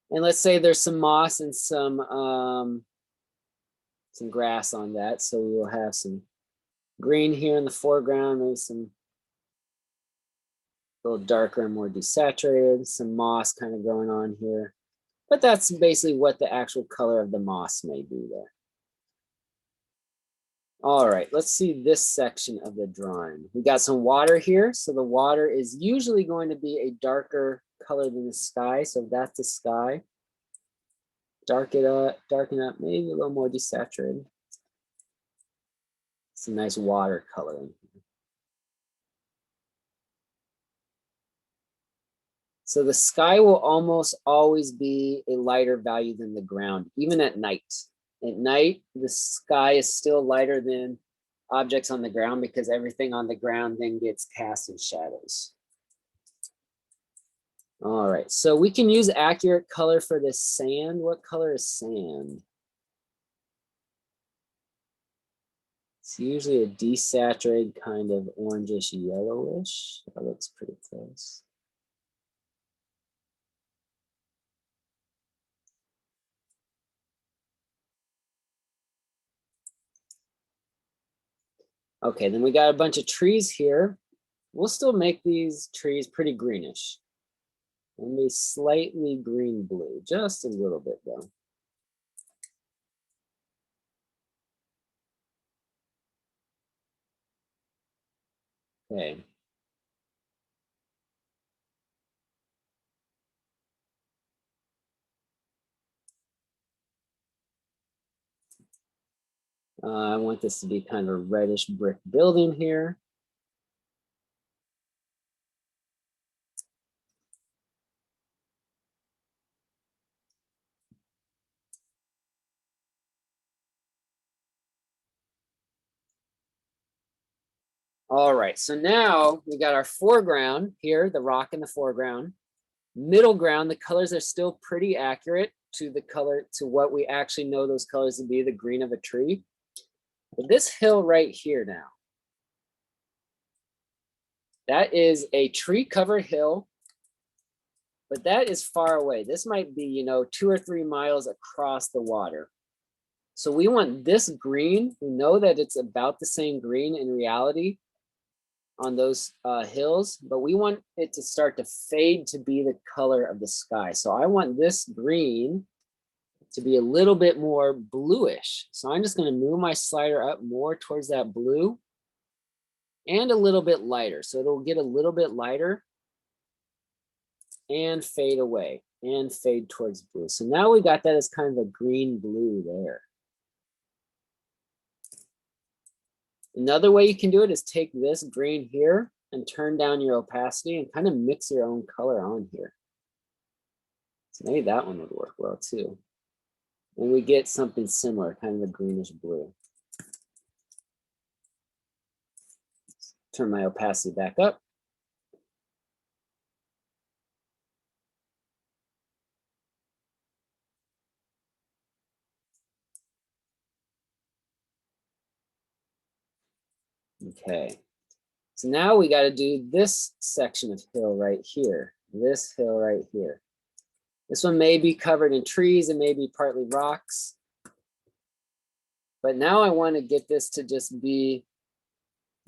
And let's say there's some moss and some grass on that. So we will have some green here in the foreground, maybe some a little darker and more desaturated, some moss kind of going on here. But that's basically what the actual color of the moss may be there. All right, let's see this section of the drawing. We got some water here. So the water is usually going to be a darker color than the sky. So that's the sky. Darken up, maybe a little more desaturated. Some nice water coloring. So the sky will almost always be a lighter value than the ground, even at night. At night, the sky is still lighter than objects on the ground because everything on the ground then gets cast in shadows. All right, so we can use accurate color for this sand. What color is sand? It's usually a desaturated kind of orangish yellowish. That looks pretty close. Okay, then we got a bunch of trees here. We'll still make these trees pretty greenish. Maybe slightly green blue, just a little bit though. Okay. I want this to be kind of a reddish brick building here. All right, so now we got our foreground here, the rock in the foreground. Middle ground, the colors are still pretty accurate to the color, to what we actually know those colors to be, the green of a tree. But this hill right here now, that is a tree covered hill, but that is far away. This might be, 2 or 3 miles across the water. So we want this green. We know that it's about the same green in reality on those hills, but we want it to start to fade to be the color of the sky. So I want this green to be a little bit more bluish. So I'm just going to move my slider up more towards that blue and a little bit lighter. So it'll get a little bit lighter and fade away. and fade towards blue. So now we got that as kind of a green blue there. Another way you can do it is take this green here and turn down your opacity and kind of mix your own color on here. So maybe that one would work well too. And we get something similar, kind of a greenish blue. Turn my opacity back up. Okay, so now we got to do this section of hill right here, this hill right here. This one may be covered in trees and maybe partly rocks. But now I want to get this to just be,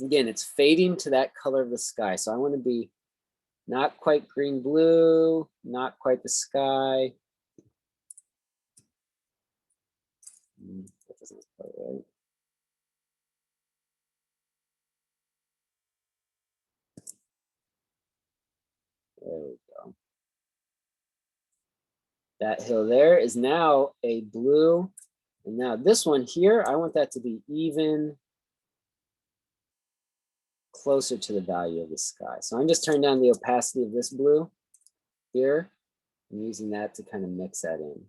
again, it's fading to that color of the sky. So I want to be not quite green blue, not quite the sky. That doesn't look quite right. There we go. That hill there is now a blue. And now this one here, I want that to be even closer to the value of the sky. So I'm just turning down the opacity of this blue here and using that to kind of mix that in.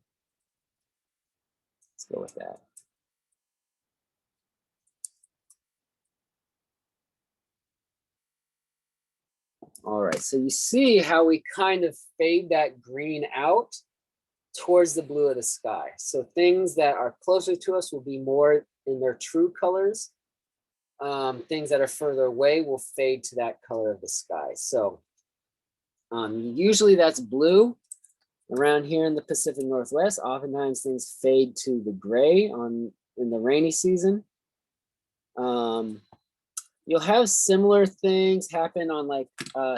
Let's go with that. All right, so you see how we kind of fade that green out towards the blue of the sky. So things that are closer to us will be more in their true colors. Things that are further away will fade to that color of the sky. So usually that's blue. Around here in the Pacific Northwest, oftentimes things fade to the gray in the rainy season. You'll have similar things happen on like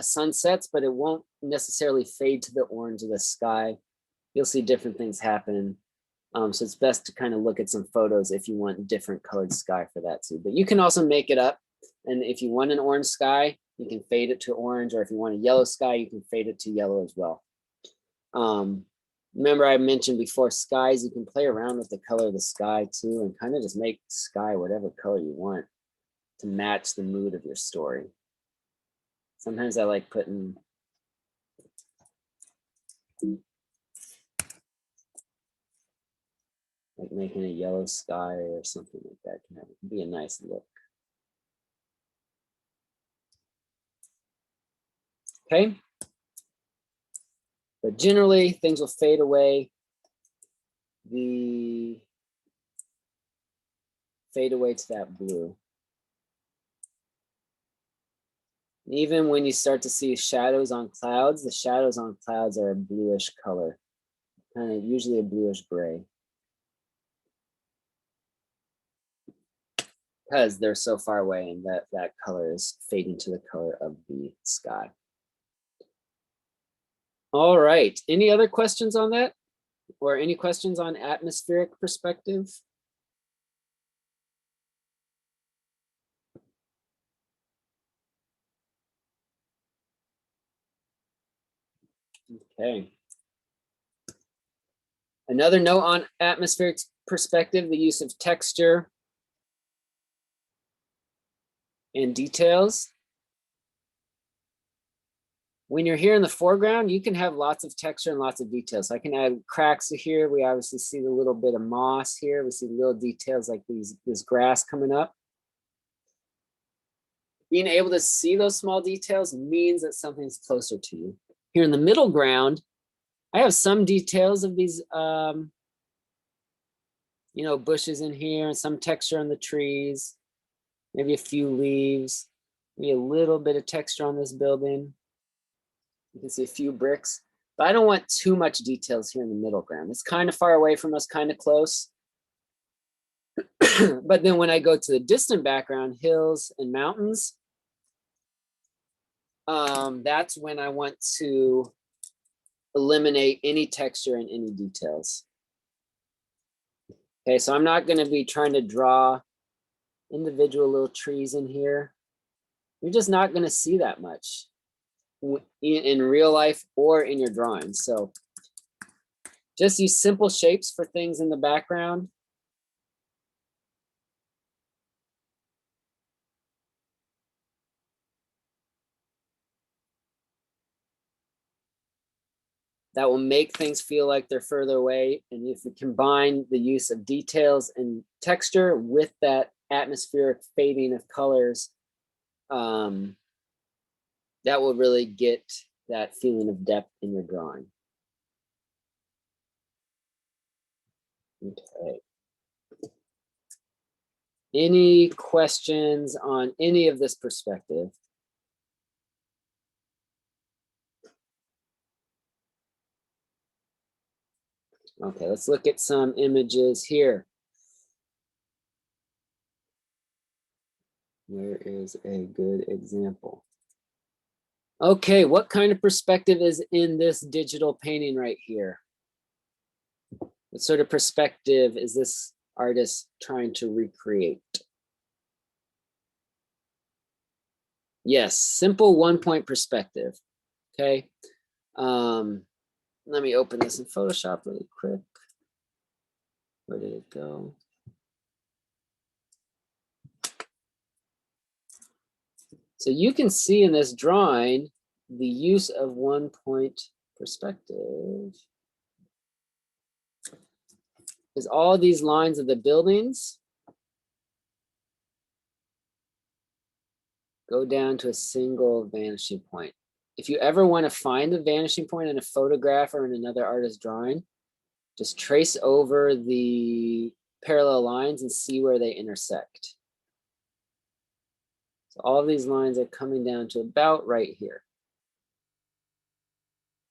sunsets, but it won't necessarily fade to the orange of the sky. You'll see different things happen. So it's best to kind of look at some photos if you want different colored sky for that too. But you can also make it up. And if you want an orange sky, you can fade it to orange, or if you want a yellow sky, you can fade it to yellow as well. Remember I mentioned before, skies, you can play around with the color of the sky too, and kind of just make sky whatever color you want to match the mood of your story. Sometimes I like putting like making a yellow sky or something like that can be a nice look. Okay. But generally things will fade away. Fade away to that blue. And even when you start to see shadows on clouds, the shadows on clouds are a bluish color, kind of usually a bluish gray, because they're so far away and that color is fading to the color of the sky. All right, any other questions on that? Or any questions on atmospheric perspective? Okay. Another note on atmospheric perspective, the use of texture and details. When you're here in the foreground, you can have lots of texture and lots of details. So I can add cracks to here. We obviously see the little bit of moss here. We see little details like this grass coming up. Being able to see those small details means that something's closer to you. Here in the middle ground, I have some details of these, bushes in here, and some texture on the trees, maybe a few leaves, maybe a little bit of texture on this building. You can see a few bricks, but I don't want too much details here in the middle ground. It's kind of far away from us, kind of close. But then when I go to the distant background, hills and mountains, that's when I want to eliminate any texture and any details. Okay, so I'm not going to be trying to draw individual little trees in here. You're just not going to see that much in real life or in your drawings. So Just use simple shapes for things in the background. That will make things feel like they're further away. And if you combine the use of details and texture with that atmospheric fading of colors, that will really get that feeling of depth in your drawing. Okay. Any questions on any of this perspective? Okay, let's look at some images here. Where is a good example? Okay, what kind of perspective is in this digital painting right here? What sort of perspective is this artist trying to recreate? Yes, simple 1-point perspective. Okay. Let me open this in Photoshop really quick. Where did it go? So you can see in this drawing the use of 1-point perspective is all these lines of the buildings go down to a single vanishing point. If you ever want to find the vanishing point in a photograph or in another artist's drawing, just trace over the parallel lines and see where they intersect. So all of these lines are coming down to about right here.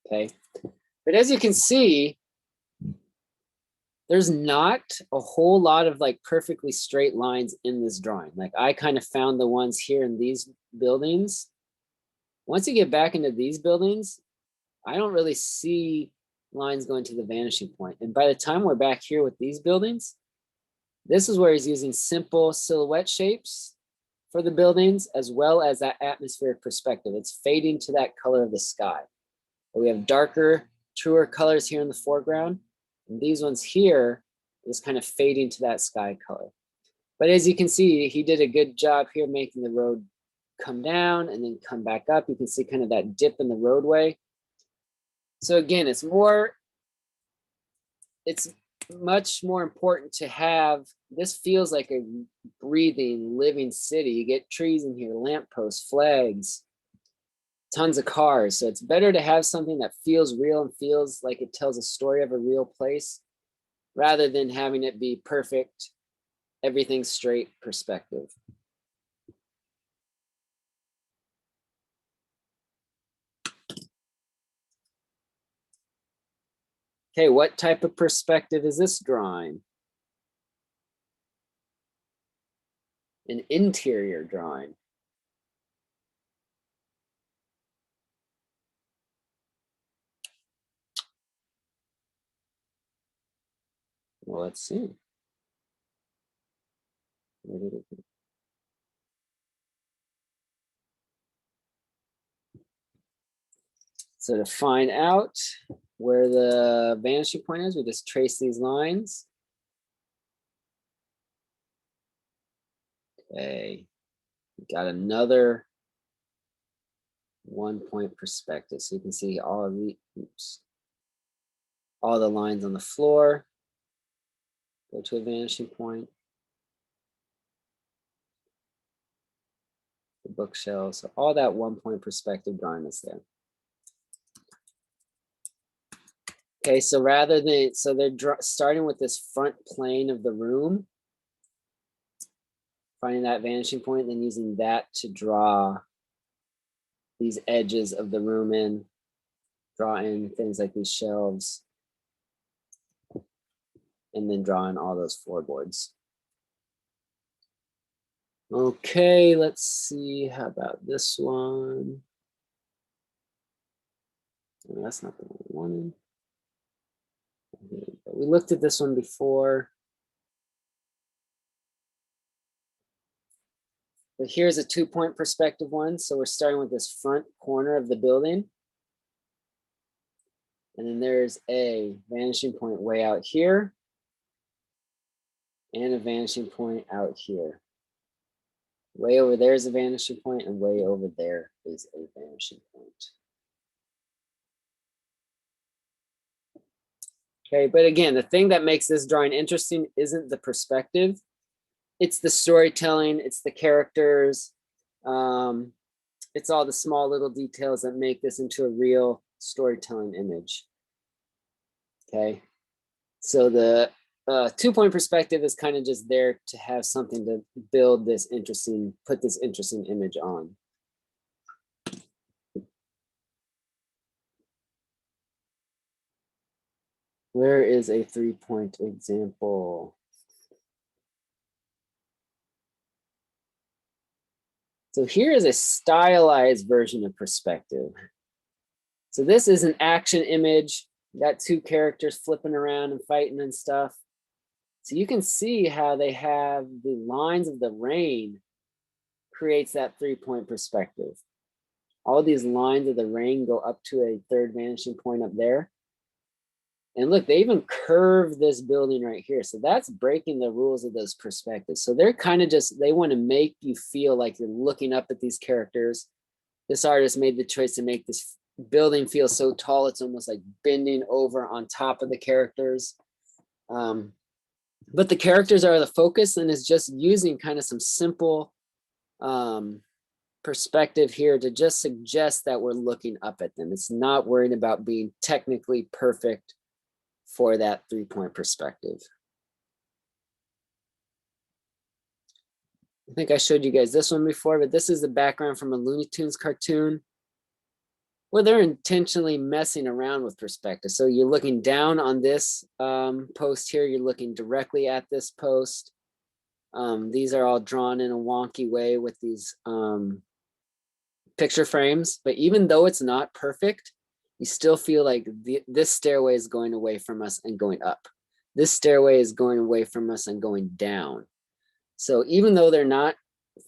Okay, but as you can see, there's not a whole lot of like perfectly straight lines in this drawing. Like I kind of found the ones here in these buildings. Once you get back into these buildings, I don't really see lines going to the vanishing point. And by the time we're back here with these buildings, this is where he's using simple silhouette shapes for the buildings, as well as that atmospheric perspective. It's fading to that color of the sky. We have darker, truer colors here in the foreground. And these ones here is kind of fading to that sky color. But as you can see, he did a good job here making the road come down and then come back up. You can see kind of that dip in the roadway. So again, it's much more important to have, this feels like a breathing, living city. You get trees in here, lampposts, flags, tons of cars. So it's better to have something that feels real and feels like it tells a story of a real place rather than having it be perfect, everything straight perspective. Okay, what type of perspective is this drawing? An interior drawing. Well, let's see. Where did it go? So to find out where the vanishing point is, we just trace these lines. Okay, we got another 1-point perspective. So you can see all of the, all the lines on the floor go to a vanishing point. The bookshelves, so all that 1-point perspective drawing is there. Okay, so rather than, so they're starting with this front plane of the room, finding that vanishing point, then using that to draw these edges of the room in, draw in things like these shelves, and then draw in all those floorboards. Okay, let's see, how about this one? Oh, that's not the one we wanted. We looked at this one before. But here's a 2-point perspective one. So we're starting with this front corner of the building. And then there's a vanishing point way out here and a vanishing point out here. Way over there is a vanishing point, and way over there is a vanishing point. Okay, but again, the thing that makes this drawing interesting isn't the perspective. It's the storytelling, it's the characters, it's all the small little details that make this into a real storytelling image. Okay, so the 2-point perspective is kind of just there to have something to build this interesting, put this interesting image on. Where is a 3-point example? So here is a stylized version of perspective. So this is an action image, got 2 characters flipping around and fighting and stuff. So you can see how they have the lines of the rain creates that 3-point perspective. All these lines of the rain go up to a 3rd vanishing point up there. And look, they even curve this building right here. So that's breaking the rules of those perspectives. So they're kind of just, they want to make you feel like you're looking up at these characters. This artist made the choice to make this building feel so tall, it's almost like bending over on top of the characters. But the characters are the focus, and is just using kind of some simple perspective here to just suggest that we're looking up at them. It's not worrying about being technically perfect for that 3-point perspective. I think I showed you guys this one before, but this is the background from a Looney Tunes cartoon where they're intentionally messing around with perspective. So you're looking down on this post here, you're looking directly at this post. These are all drawn in a wonky way with these picture frames, but even though it's not perfect, you still feel like this stairway is going away from us and going up. This stairway is going away from us and going down. So even though they're not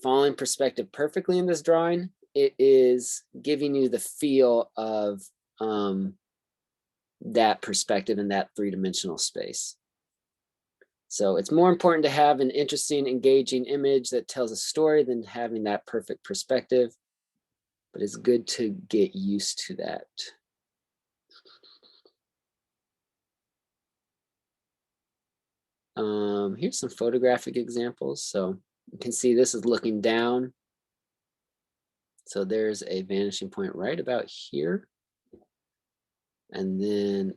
following perspective perfectly in this drawing, it is giving you the feel of that perspective in that 3-dimensional space. So it's more important to have an interesting, engaging image that tells a story than having that perfect perspective, but it's good to get used to that. Here's some photographic examples. So you can see this is looking down. So there's a vanishing point right about here. And then,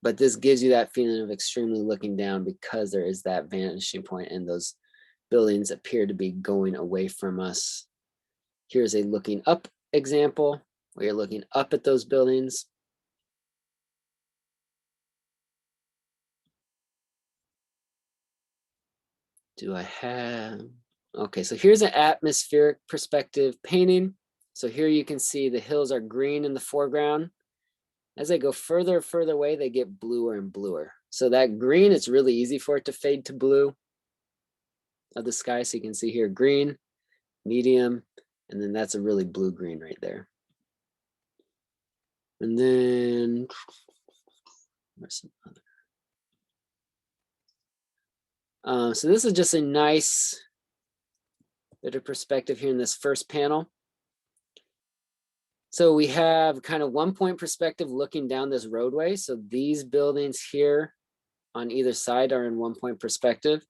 but this gives you that feeling of extremely looking down because there is that vanishing point and those buildings appear to be going away from us. Here's a looking up example where you're looking up at those buildings. Do I have, okay, so here's an atmospheric perspective painting. So here you can see the hills are green in the foreground. As they go further and further away, they get bluer and bluer. So that green, it's really easy for it to fade to blue of the sky. So you can see here green, medium, and then that's a really blue green right there. And then where's some other? So this is just a nice bit of perspective here in this first panel. So we have kind of 1-point perspective looking down this roadway. So these buildings here on either side are in 1-point perspective.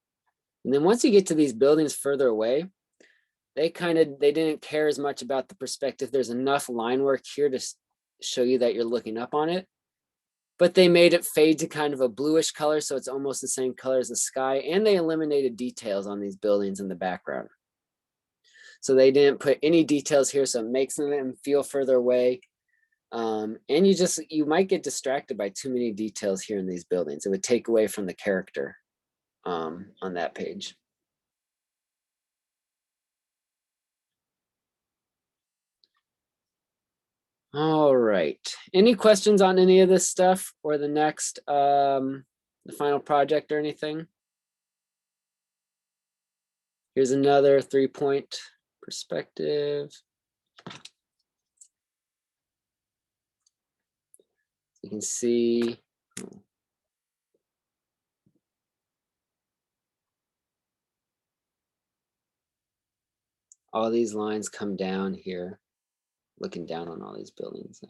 And then once you get to these buildings further away, they didn't care as much about the perspective. There's enough line work here to show you that you're looking up on it. But they made it fade to kind of a bluish color, so it's almost the same color as the sky. And they eliminated details on these buildings in the background. So they didn't put any details here, so it makes them feel further away. And you might get distracted by too many details here in these buildings. It would take away from the character on that page. All right. Any questions on any of this stuff or the next, the final project or anything? Here's another 3-point perspective. You can see. All these lines come down here, looking down on all these buildings.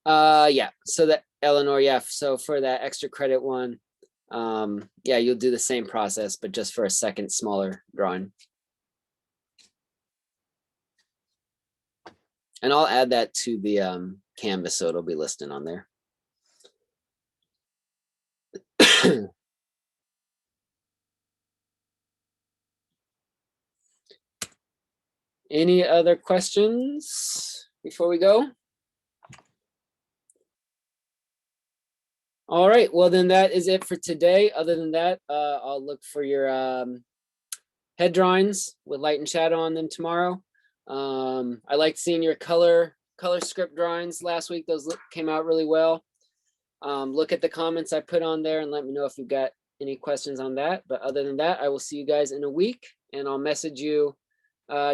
Yeah, so that Eleanor, yeah, so for that extra credit one, yeah, you'll do the same process, but just for a second smaller drawing. And I'll add that to the canvas, so it'll be listed on there. Any other questions before we go? All right, well then that is it for today. Other than that, I'll look for your head drawings with light and shadow on them tomorrow. I liked seeing your color script drawings last week. Those came out really well. Look at the comments I put on there and let me know if you've got any questions on that. But other than that, I will see you guys in a week, and I'll message you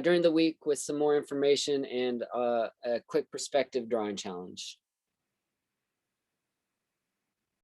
during the week with some more information and a quick perspective drawing challenge.